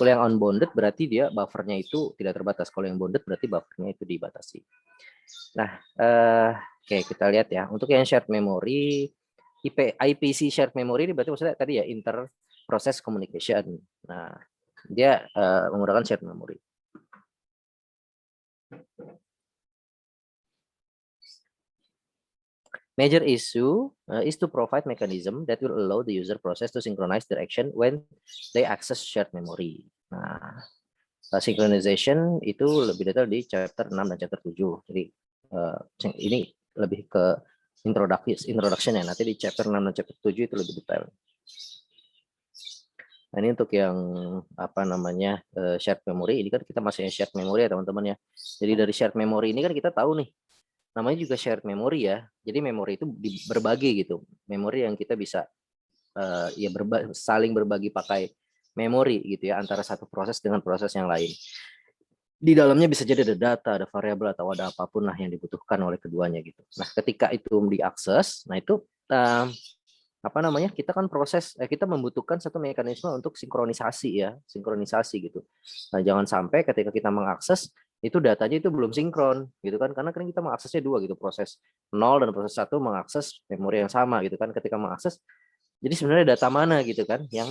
Kalau yang unbounded berarti dia buffernya itu tidak terbatas. Kalau yang bounded berarti buffernya itu dibatasi. Nah, oke, kita lihat ya. Untuk yang shared memory, IPC shared memory ini berarti maksudnya tadi ya inter process communication. Nah, dia menggunakan shared memory. Major issue is to provide mechanism that will allow the user process to synchronize their action when they access shared memory. Nah, synchronization itu lebih detail di chapter 6 dan chapter 7. Jadi ini lebih ke introduction ya. Nanti di chapter 6 dan chapter 7 itu lebih detail. Nah, ini untuk yang apa namanya shared memory. Ini kan kita masih shared memory ya teman-teman ya. Jadi dari shared memory ini kan kita tahu nih, namanya juga shared memory ya. Jadi memori itu berbagi gitu. Memori yang kita bisa ya saling berbagi pakai memori gitu ya antara satu proses dengan proses yang lain. Di dalamnya bisa jadi ada data, ada variabel atau ada apapun lah yang dibutuhkan oleh keduanya gitu. Nah, ketika itu diakses, nah itu apa namanya? Kita kan kita membutuhkan satu mekanisme untuk sinkronisasi ya, sinkronisasi gitu. Nah, jangan sampai ketika kita mengakses itu datanya itu belum sinkron gitu kan, karena kan kita mengaksesnya dua gitu, proses 0 dan proses 1 mengakses memori yang sama gitu kan. Ketika mengakses, jadi sebenarnya data mana gitu kan yang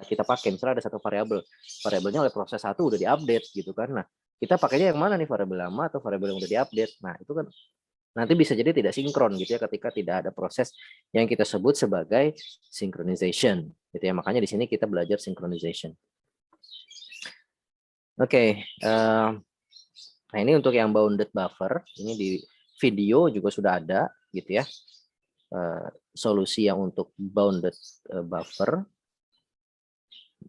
kita pakai, misalnya ada satu variabelnya oleh proses 1 udah diupdate gitu kan. Nah, kita pakainya yang mana nih, variabel lama atau variabel yang udah diupdate. Nah, itu kan nanti bisa jadi tidak sinkron gitu ya ketika tidak ada proses yang kita sebut sebagai synchronization gitu ya. Makanya di sini kita belajar synchronization. Oke, nah ini untuk yang bounded buffer, ini di video juga sudah ada gitu ya, solusi yang untuk bounded buffer.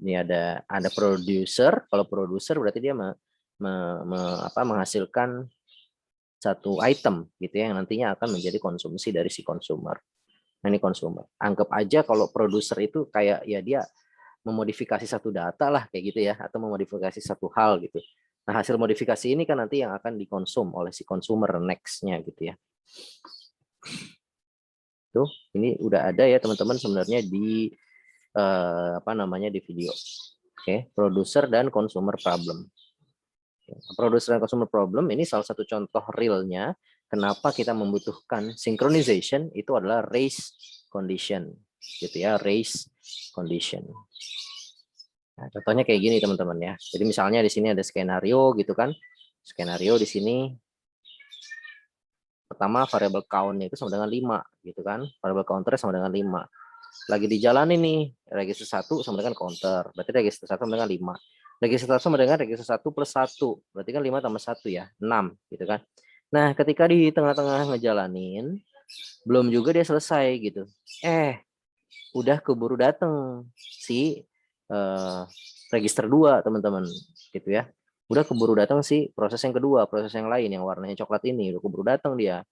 Ini ada producer. Kalau producer berarti dia menghasilkan satu item gitu ya, yang nantinya akan menjadi konsumsi dari si consumer. Nah, ini consumer. Anggap aja kalau producer itu kayak ya dia memodifikasi satu data lah kayak gitu ya, atau memodifikasi satu hal gitu. Nah, hasil modifikasi ini kan nanti yang akan dikonsum oleh si consumer next-nya gitu ya. Tuh, ini udah ada ya teman-teman sebenarnya di apa namanya di video. Oke, producer dan consumer problem. Producer and consumer problem ini salah satu contoh realnya kenapa kita membutuhkan synchronization itu adalah race condition, gitu ya, race condition. Nah, contohnya kayak gini teman-teman ya. Jadi misalnya di sini ada skenario gitu kan, skenario di sini pertama variable count itu sama dengan 5 gitu kan, variable counter sama dengan 5. Lagi dijalani nih, register 1 sama dengan counter, berarti register 1 sama dengan 5. Register 1 sama dengan register 1 plus 1, berarti kan 5 tambah 1 ya, 6 gitu kan. Nah, ketika di tengah-tengah ngejalanin, belum juga dia selesai gitu. Udah keburu dateng si register 2 teman-teman gitu ya. Udah keburu datang si proses yang kedua, proses yang lain yang warnanya coklat ini, udah keburu datang dia.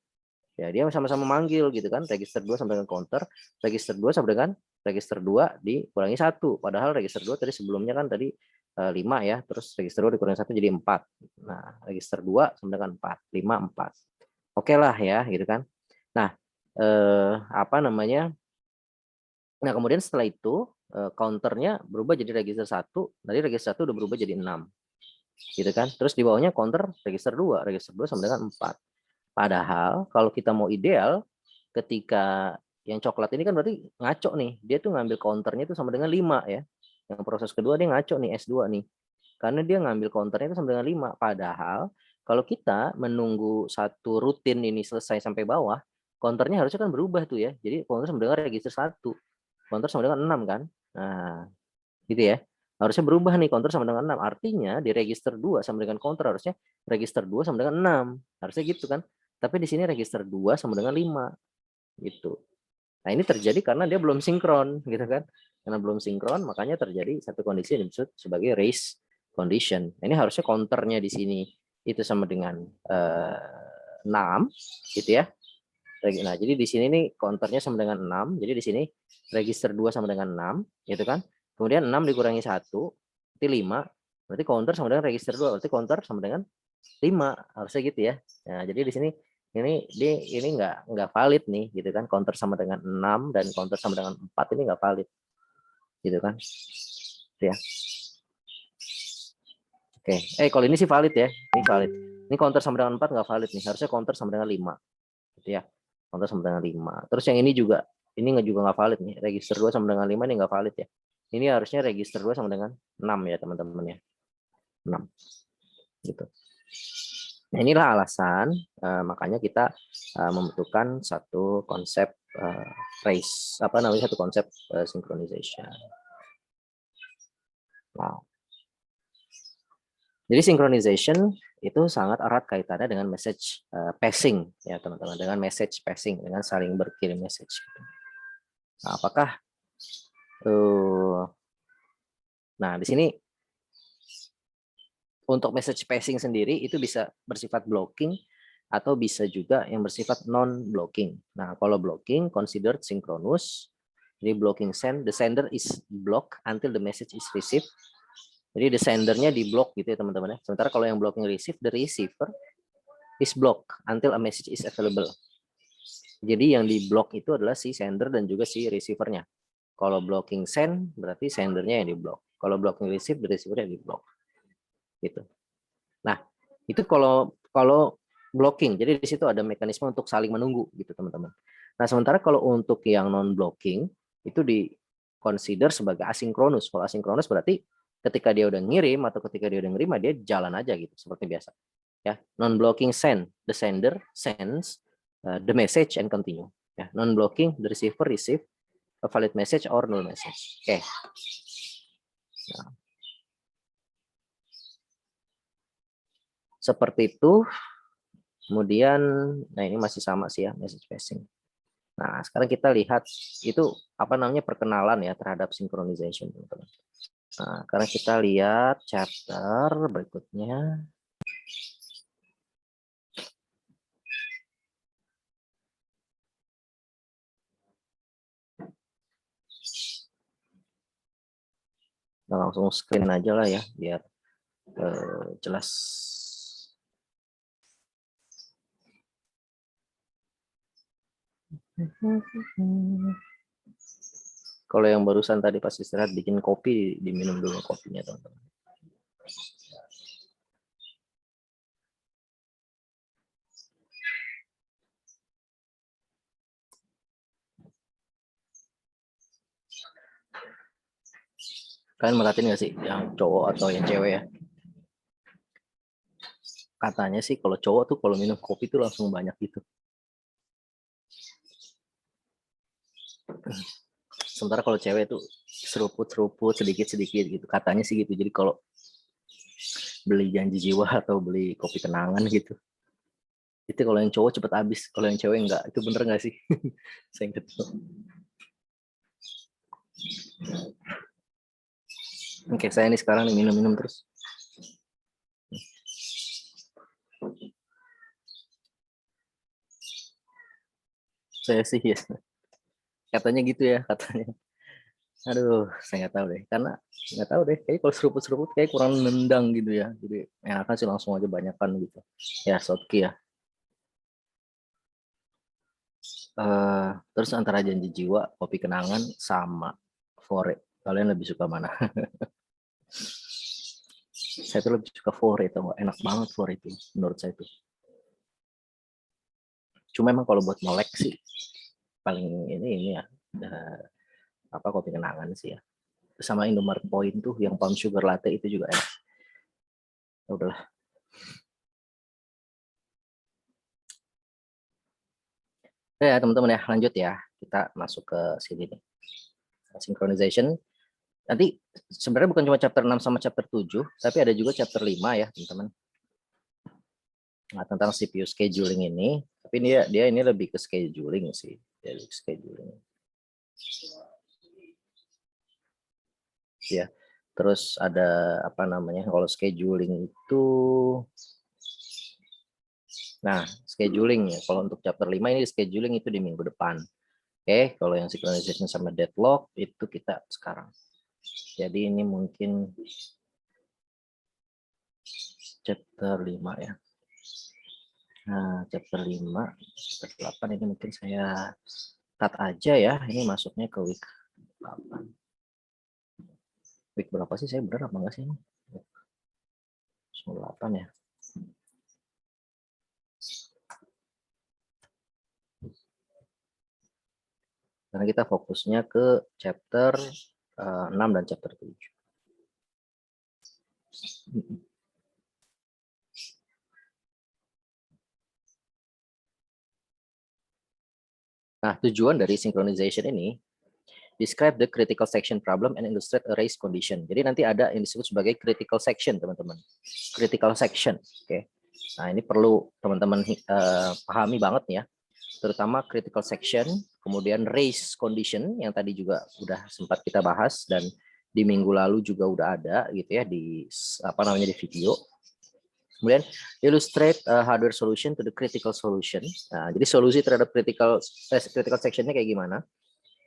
Ya, dia sama-sama manggil gitu kan, register 2 sama dengan counter, register 2 sama dengan register 2 dikurangi 1. Padahal register 2 tadi sebelumnya kan tadi 5 ya, terus register 2 dikurangi 1 jadi 4. Nah, register 2 sama dengan 4, 5, 4. Oke lah ya, gitu kan. Nah, apa namanya? Nah, kemudian setelah itu counternya berubah jadi register 1, dari register 1 udah berubah jadi 6. Gitu kan. Terus di bawahnya counter register 2 sama dengan 4. Padahal kalau kita mau ideal, ketika yang coklat ini kan berarti ngaco nih. Dia tuh ngambil counternya itu sama dengan 5 ya. Yang proses kedua dia ngaco nih, S2 nih. Karena dia ngambil counternya itu sama dengan 5. Padahal kalau kita menunggu satu rutin ini selesai sampai bawah, counternya harusnya kan berubah tuh ya. Jadi counter sama dengan register 1. Counter sama dengan 6 kan. Nah, gitu ya. Harusnya berubah nih, counter sama dengan 6. Artinya di register 2 sama dengan counter harusnya register 2 sama dengan 6. Harusnya gitu kan. Tapi di sini register 2 sama dengan 5 gitu. Nah, ini terjadi karena dia belum sinkron gitu kan. Karena belum sinkron makanya terjadi satu kondisi yang disebut sebagai race condition. Nah, ini harusnya counternya di sini itu sama dengan 6 gitu ya. Nah, jadi di sini nih counternya sama dengan 6. Jadi di sini register 2 sama dengan 6 gitu kan. Kemudian 6 dikurangi 1 berarti 5. Berarti counter sama dengan register 2, berarti counter sama dengan 5. Harusnya gitu ya. Nah, jadi di sini ini nggak valid nih gitu kan. Counter sama dengan 6 dan counter sama dengan 4 ini nggak valid. Gitu kan. Ya. Oke. Kalau ini sih valid ya. Ini valid. Ini counter sama dengan 4 nggak valid nih. Harusnya counter sama dengan 5. Gitu ya. Counter sama dengan 5. Terus yang ini juga juga nggak valid nih. Register 2 sama dengan 5 ini nggak valid ya. Ini harusnya register 2 sama dengan 6 ya teman-teman ya. 6. Gitu. Nah, inilah alasan makanya kita membutuhkan satu konsep race, satu konsep synchronization. Wow. Jadi synchronization itu sangat erat kaitannya dengan message passing ya teman-teman, dengan message passing, dengan saling berkirim message. Nah, apakah nah di sini untuk message passing sendiri itu bisa bersifat blocking atau bisa juga yang bersifat non-blocking. Nah, kalau blocking considered synchronous. Jadi blocking send, the sender is blocked until the message is received. Jadi the sendernya di block gitu ya teman-teman ya. Sementara kalau yang blocking receive, the receiver is blocked until a message is available. Jadi yang di block itu adalah si sender dan juga si receivernya. Kalau blocking send berarti sendernya yang di block. Kalau blocking receive, the receivernya di block. Gitu. Nah, itu kalau blocking. Jadi di situ ada mekanisme untuk saling menunggu gitu teman-teman. Nah, sementara kalau untuk yang non blocking itu di consider sebagai asinkronus. Kalau asinkronus berarti ketika dia udah ngirim atau ketika dia udah nerima dia jalan aja gitu seperti biasa. Ya, non blocking send, the sender sends the message and continue. Ya, non blocking, the receiver receive a valid message or null message. Oke. Nah. Seperti itu. Kemudian, nah ini masih sama sih ya, message passing. Nah, sekarang kita lihat itu perkenalan ya terhadap synchronization. Nah, sekarang kita lihat chapter berikutnya. Nah, langsung screen aja lah ya, biar jelas. Kalau yang barusan tadi pas istirahat bikin kopi, diminum dulu kopinya teman-teman. Kalian merhatiin nggak sih yang cowok atau yang cewek ya? Katanya sih kalau cowok tuh kalau minum kopi tuh langsung banyak gitu. Sementara kalau cewek tuh seruput-seruput sedikit-sedikit gitu. Katanya sih gitu. Jadi kalau beli janji jiwa atau beli kopi kenangan gitu, itu kalau yang cowok cepet habis, kalau yang cewek enggak. Itu bener nggak sih? Saya nggak tahu. Oke, saya ini sekarang nih minum-minum terus. Saya sih ya, katanya gitu ya, katanya. Aduh, saya nggak tahu deh, karena nggak tahu deh, kayak kalau seruput-seruput kayak kurang nendang gitu ya. Jadi yang akan sih langsung aja banyakan gitu. Ya, Sotki ya. Terus antara janji jiwa, kopi kenangan, sama Fore. Kalian lebih suka mana? Saya tuh lebih suka Fore, tau nggak? Enak banget Fore itu, menurut saya tuh. Cuma emang kalau buat melek sih, paling ini ya, apa kopi kenangan sih ya. Sama Indomaret Point tuh, yang palm sugar latte itu juga enak. Ya udahlah. Ya teman-teman ya, lanjut ya. Kita masuk ke sini nih. Synchronization. Nanti sebenarnya bukan cuma chapter 6 sama chapter 7, tapi ada juga chapter 5 ya, teman-teman. Nah, tentang CPU scheduling ini, tapi dia ini lebih ke scheduling sih, dari scheduling. Ya. Terus ada apa namanya? Kalau scheduling itu nah, scheduling ya. Kalau untuk chapter 5 ini scheduling itu di minggu depan. Oke, kalau yang synchronization sama deadlock itu kita sekarang. Jadi ini mungkin chapter 5 ya. Nah, chapter 5, chapter 8 ini mungkin saya cut aja ya. Ini masuknya ke week 8. Week berapa sih? Saya benar apa enggak sih ini? 8 ya. Karena kita fokusnya ke chapter 6 dan chapter 7. Nah, tujuan dari synchronization ini, describe the critical section problem and illustrate a race condition. Jadi nanti ada yang disebut sebagai critical section, teman-teman. Critical section, oke. Nah, ini perlu teman-teman pahami banget ya. Terutama critical section, kemudian race condition yang tadi juga udah sempat kita bahas dan di minggu lalu juga udah ada gitu ya di apa namanya di video. Kemudian illustrate hardware solution to the critical solution. Nah, jadi solusi terhadap critical sectionnya kayak gimana,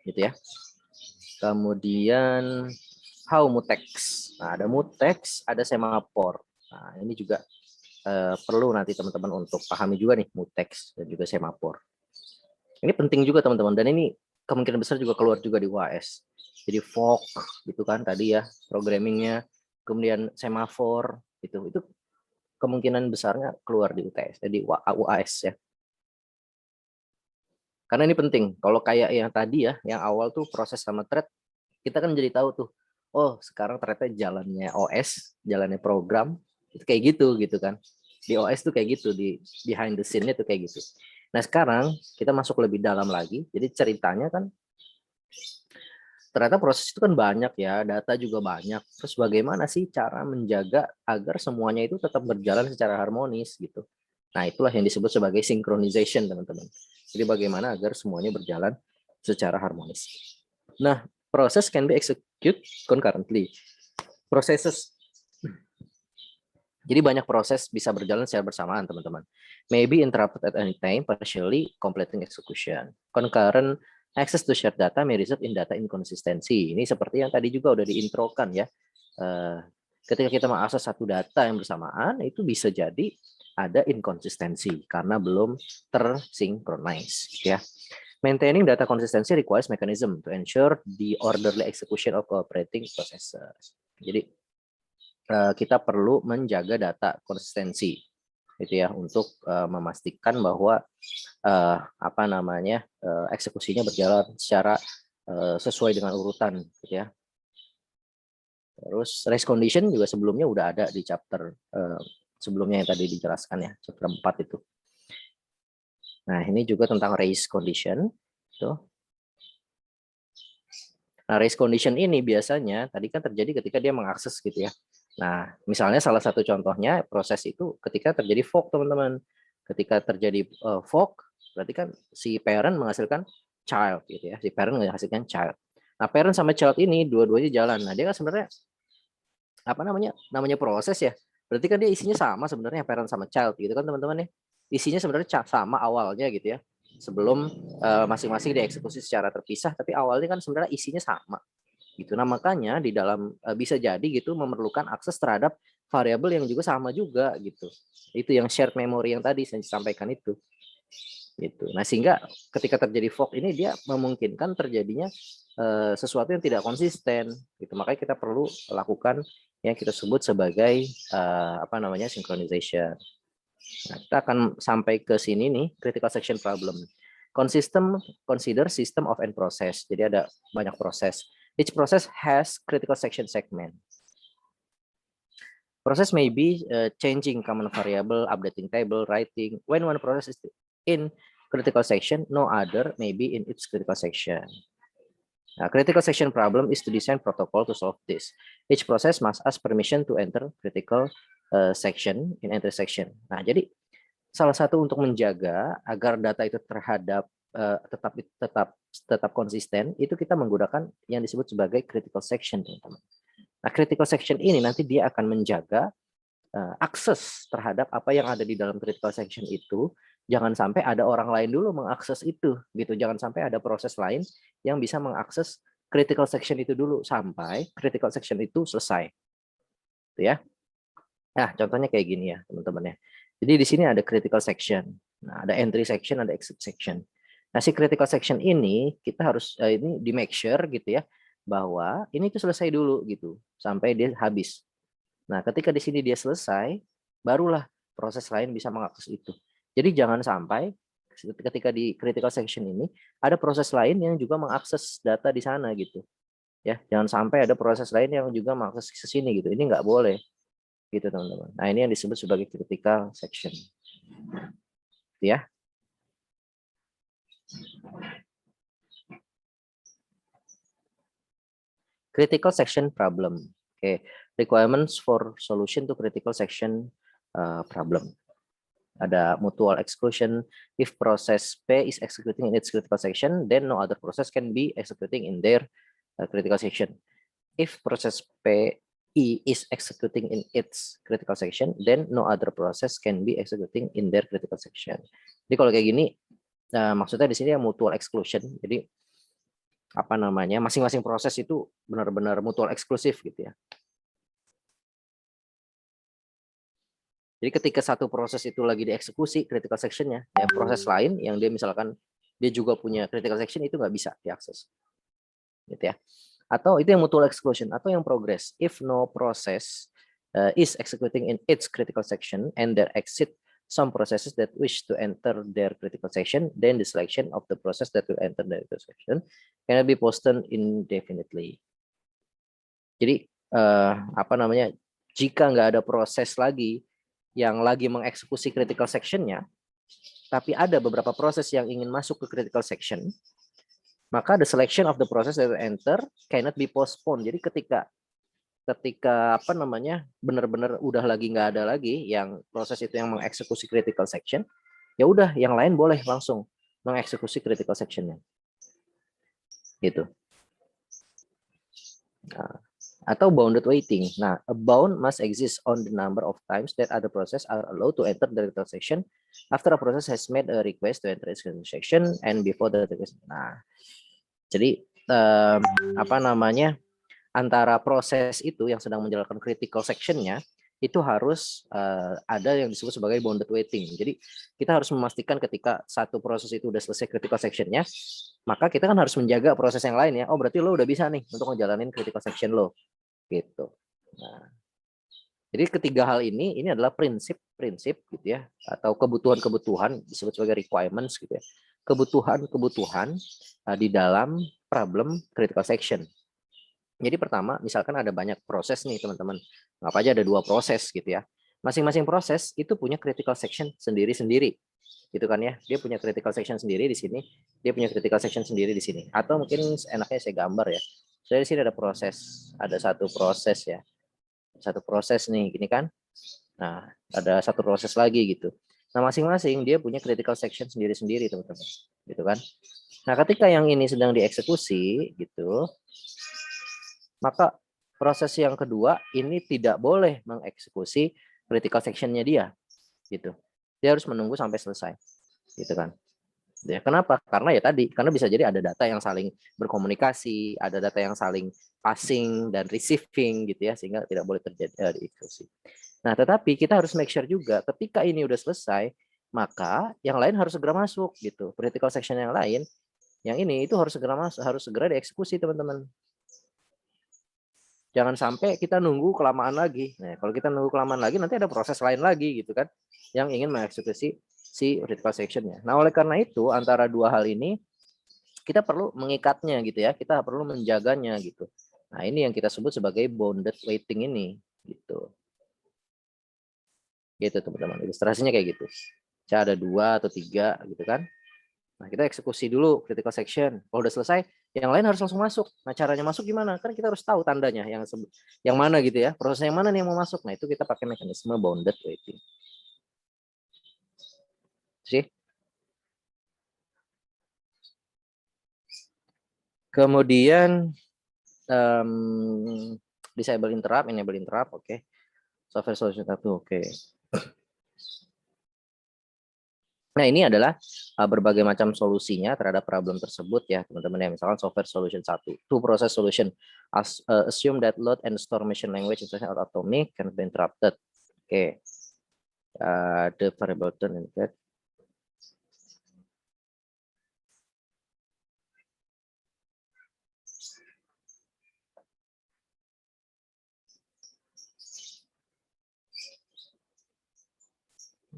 gitu ya. Kemudian how mutex. Nah, ada mutex, ada semafor. Nah, ini juga perlu nanti teman-teman untuk pahami juga nih mutex dan juga semafor. Ini penting juga teman-teman, dan ini kemungkinan besar juga keluar juga di UAS. Jadi fog gitu kan tadi ya programmingnya, kemudian semafor itu kemungkinan besarnya keluar di UTS, jadi UAS ya. Karena ini penting. Kalau kayak yang tadi ya, yang awal tuh proses sama thread, kita kan jadi tahu tuh, oh sekarang ternyata jalannya OS, jalannya program itu kayak gitu kan. Di OS tuh kayak gitu, di behind the scene-nya tuh kayak gitu. Nah sekarang kita masuk lebih dalam lagi, jadi ceritanya kan ternyata proses itu kan banyak ya, data juga banyak. Terus bagaimana sih cara menjaga agar semuanya itu tetap berjalan secara harmonis gitu. Nah itulah yang disebut sebagai synchronization teman-teman. Jadi bagaimana agar semuanya berjalan secara harmonis. Nah proses can be executed concurrently. Jadi banyak proses bisa berjalan secara bersamaan, teman-teman. Maybe interrupted at any time, partially completing execution. Concurrent access to shared data may result in data inconsistency. Ini seperti yang tadi juga udah diintrokan ya. Ketika kita mengakses satu data yang bersamaan, itu bisa jadi ada inkonsistensi karena belum tersynchronize, ya. Maintaining data consistency requires mechanism to ensure the orderly execution of cooperating processes. Jadi kita perlu menjaga data konsistensi gitu ya untuk memastikan bahwa apa namanya eksekusinya berjalan secara sesuai dengan urutan gitu ya. Terus race condition juga sebelumnya udah ada di chapter sebelumnya yang tadi dijelaskan ya, chapter 4 itu. Nah, ini juga tentang race condition. Tuh. Nah, race condition ini biasanya tadi kan terjadi ketika dia mengakses gitu ya. Nah, misalnya salah satu contohnya proses itu ketika terjadi fork, teman-teman. Ketika terjadi fork, berarti kan si parent menghasilkan child gitu ya. Si parent menghasilkan child. Nah, parent sama child ini dua-duanya jalan. Nah, dia kan sebenarnya apa namanya proses ya. Berarti kan dia isinya sama sebenarnya parent sama child gitu kan, teman-teman ya. Isinya sebenarnya sama awalnya gitu ya. Sebelum masing-masing dieksekusi secara terpisah, tapi awalnya kan sebenarnya isinya sama gitu. Nah, makanya di dalam bisa jadi gitu memerlukan akses terhadap variabel yang juga sama juga gitu. Itu yang shared memory yang tadi saya sampaikan itu. Gitu. Nah, sehingga ketika terjadi fork ini dia memungkinkan terjadinya sesuatu yang tidak konsisten gitu. Makanya kita perlu lakukan yang kita sebut sebagai synchronization. Nah, kita akan sampai ke sini nih, critical section problem. Consider system of n process. Jadi ada banyak proses. Each process has critical section segment. Process may be changing common variable, updating table, writing. When one process is in critical section, no other may be in its critical section. Now, critical section problem is to design protocol to solve this. Each process must ask permission to enter critical section in entry section. Nah, jadi salah satu untuk menjaga agar data itu tetap konsisten, itu kita menggunakan yang disebut sebagai critical section, teman-teman. Nah, critical section ini nanti dia akan menjaga akses terhadap apa yang ada di dalam critical section itu. Jangan sampai ada orang lain dulu mengakses itu, gitu. Jangan sampai ada proses lain yang bisa mengakses critical section itu dulu sampai critical section itu selesai, gitu ya. Nah, contohnya kayak gini ya, teman-teman ya. Jadi di sini ada critical section, nah, ada entry section, ada exit section. Nah, si critical section ini kita harus ini di make sure gitu ya, bahwa ini tuh selesai dulu gitu, sampai dia habis. Nah, ketika di sini dia selesai, barulah proses lain bisa mengakses itu. Jadi jangan sampai ketika di critical section ini ada proses lain yang juga mengakses data di sana gitu. Ya, jangan sampai ada proses lain yang juga mengakses ke sini gitu. Ini nggak boleh. Gitu, teman-teman. Nah, ini yang disebut sebagai critical section. Ya. Critical section problem. Oke, requirements for solution to critical section problem. Ada mutual exclusion. If process P is executing in its critical section, then no other process can be executing in their critical section. If process P is executing in its critical section, then no other process can be executing in their critical section. Jadi kalau kayak gini, maksudnya di sini ya mutual exclusion. Jadi apa namanya, masing-masing proses itu benar-benar mutual eksklusif gitu ya. Jadi ketika satu proses itu lagi dieksekusi critical sectionnya, ya proses lain yang dia misalkan dia juga punya critical section itu nggak bisa diakses, gitu ya. Atau itu yang mutual exclusion, atau yang progress. If no process is executing in its critical section and there exit some processes that wish to enter their critical section, then the selection of the process that will enter their critical section cannot be postponed indefinitely. Jadi apa namanya? Jika nggak ada proses lagi yang lagi mengeksekusi critical section-nya, tapi ada beberapa proses yang ingin masuk ke critical section, maka the selection of the process that will enter cannot be postponed. Jadi ketika apa namanya benar-benar udah lagi nggak ada lagi yang proses itu yang mengeksekusi critical section, ya udah yang lain boleh langsung mengeksekusi critical section-nya, gitu. Nah, atau bounded waiting. Nah, a bound must exist on the number of times that other process are allowed to enter the critical section after a process has made a request to enter its critical section and before the request. Nah, jadi apa namanya antara proses itu yang sedang menjalankan critical section-nya itu harus ada yang disebut sebagai bounded waiting. Jadi kita harus memastikan ketika satu proses itu udah selesai critical section-nya, maka kita kan harus menjaga proses yang lain ya. Oh, berarti lo udah bisa nih untuk ngejalanin critical section lo. Gitu. Nah, jadi ketiga hal ini adalah prinsip-prinsip gitu ya, atau kebutuhan-kebutuhan disebut sebagai requirements gitu ya. Kebutuhan-kebutuhan di dalam problem critical section. Jadi pertama, misalkan ada banyak proses nih teman-teman, anggap aja ada 2 proses gitu ya. Masing-masing proses itu punya critical section sendiri-sendiri, gitu kan ya. Dia punya critical section sendiri di sini, dia punya critical section sendiri di sini. Atau mungkin enaknya saya gambar ya. Saya di sini ada proses, ada satu proses ya, satu proses nih, gini kan. Nah, ada satu proses lagi gitu. Nah, masing-masing dia punya critical section sendiri-sendiri teman-teman, gitu kan. Nah, ketika yang ini sedang dieksekusi gitu, maka proses yang kedua ini tidak boleh mengeksekusi critical section-nya dia, gitu. Dia harus menunggu sampai selesai, gitu kan. Ya, kenapa? Karena ya tadi, karena bisa jadi ada data yang saling berkomunikasi, ada data yang saling passing dan receiving gitu ya, sehingga tidak boleh terjadi eksekusi. Nah, tetapi kita harus make sure juga ketika ini udah selesai, maka yang lain harus segera masuk gitu. Critical section yang lain, yang ini itu harus segera masuk, harus segera dieksekusi teman-teman. Jangan sampai kita nunggu kelamaan lagi. Nah, kalau kita nunggu kelamaan lagi, nanti ada proses lain lagi gitu kan, yang ingin mengeksekusi si critical section-nya. Nah, oleh karena itu antara dua hal ini kita perlu mengikatnya gitu ya, kita perlu menjaganya gitu. Nah, ini yang kita sebut sebagai bounded waiting ini gitu. Gitu teman-teman, ilustrasinya kayak gitu. Saya ada 2 atau 3 gitu kan. Nah, kita eksekusi dulu critical section. Kalau udah selesai, yang lain harus langsung masuk. Nah, caranya masuk gimana? Kan kita harus tahu tandanya yang mana gitu ya. Proses yang mana nih yang mau masuk. Nah, itu kita pakai mekanisme bounded waiting. Sih. Kemudian disable interrupt, enable interrupt, oke. Software solution 1, oke. Nah, ini adalah berbagai macam solusinya terhadap problem tersebut ya, teman-teman ya. Misalkan software solution 1, two process solution. Assume that load and store machine language instruction are atomic can be interrupted. Oke. The variable turn indicated.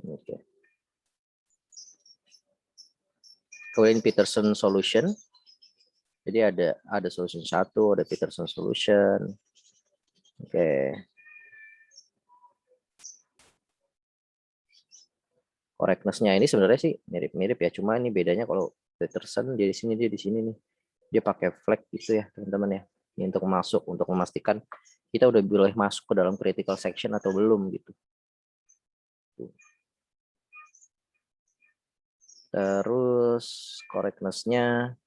Oke. Kemudian Peterson solution. Jadi ada solution 1, ada Peterson solution. Oke. Correctness-nya ini sebenarnya sih mirip-mirip ya, cuma ini bedanya kalau Peterson dia di sini, dia di sini nih. Dia pakai flag gitu ya, teman-teman ya. Ini untuk masuk, untuk memastikan kita udah boleh masuk ke dalam critical section atau belum gitu. Terus correctness-nya,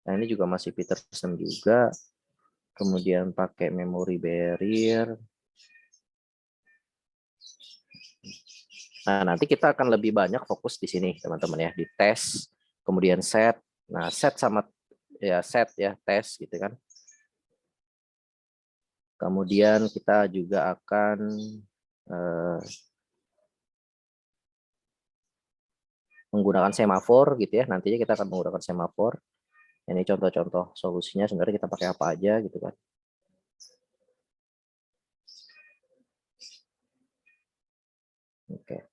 nah ini juga masih Peterson juga. Kemudian pakai memory barrier. Nah, nanti kita akan lebih banyak fokus di sini, teman-teman ya, di tes, kemudian set. Nah, set sama ya set ya, tes gitu kan. Kemudian kita juga akan menggunakan semafor gitu ya. Nantinya kita akan menggunakan semafor. Ini contoh-contoh solusinya sebenarnya kita pakai apa aja gitu kan. Oke.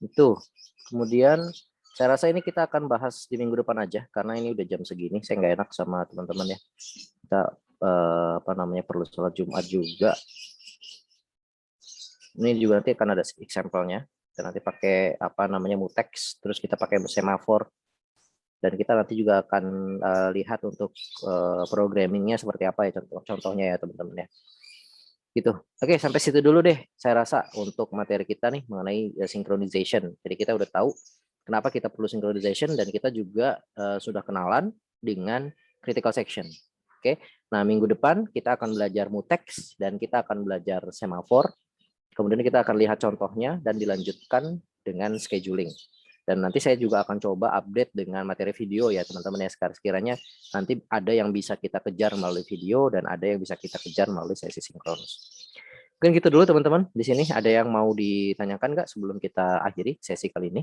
Itu. Kemudian saya rasa ini kita akan bahas di minggu depan aja karena ini udah jam segini. Saya nggak enak sama teman-teman ya. Kita perlu sholat Jumat juga. Ini juga nanti akan ada example-nya. Kita nanti pakai mutex, terus kita pakai semafor. Dan kita nanti juga akan lihat untuk programmingnya seperti apa ya, contohnya ya teman-teman ya. Gitu. Oke, sampai situ dulu deh. Saya rasa untuk materi kita nih mengenai synchronization. Jadi kita udah tahu kenapa kita perlu synchronization dan kita juga sudah kenalan dengan critical section. Oke. Nah, minggu depan kita akan belajar mutex dan kita akan belajar semafor. Kemudian kita akan lihat contohnya dan dilanjutkan dengan scheduling. Dan nanti saya juga akan coba update dengan materi video ya teman-teman ya. Sekiranya nanti ada yang bisa kita kejar melalui video dan ada yang bisa kita kejar melalui sesi sinkronus. Mungkin gitu dulu teman-teman. Di sini ada yang mau ditanyakan nggak sebelum kita akhiri sesi kali ini?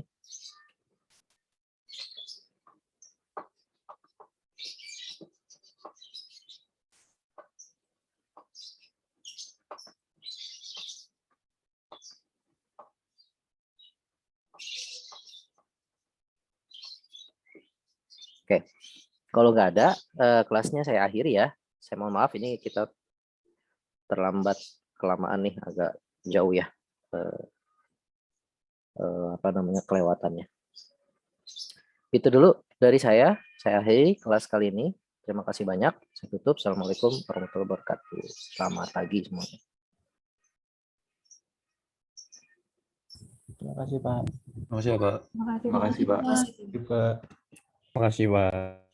Oke, kalau nggak ada, kelasnya saya akhiri ya. Saya mohon maaf, ini kita terlambat, kelamaan nih, agak jauh ya. Kelewatannya. Itu dulu dari saya akhiri kelas kali ini. Terima kasih banyak. Saya tutup. Assalamualaikum warahmatullahi wabarakatuh. Selamat pagi semuanya. Terima kasih Pak. Terima kasih, Pak. Terima kasih, Terima kasih, Pak. Pak. Juga. Terima kasih, Pak.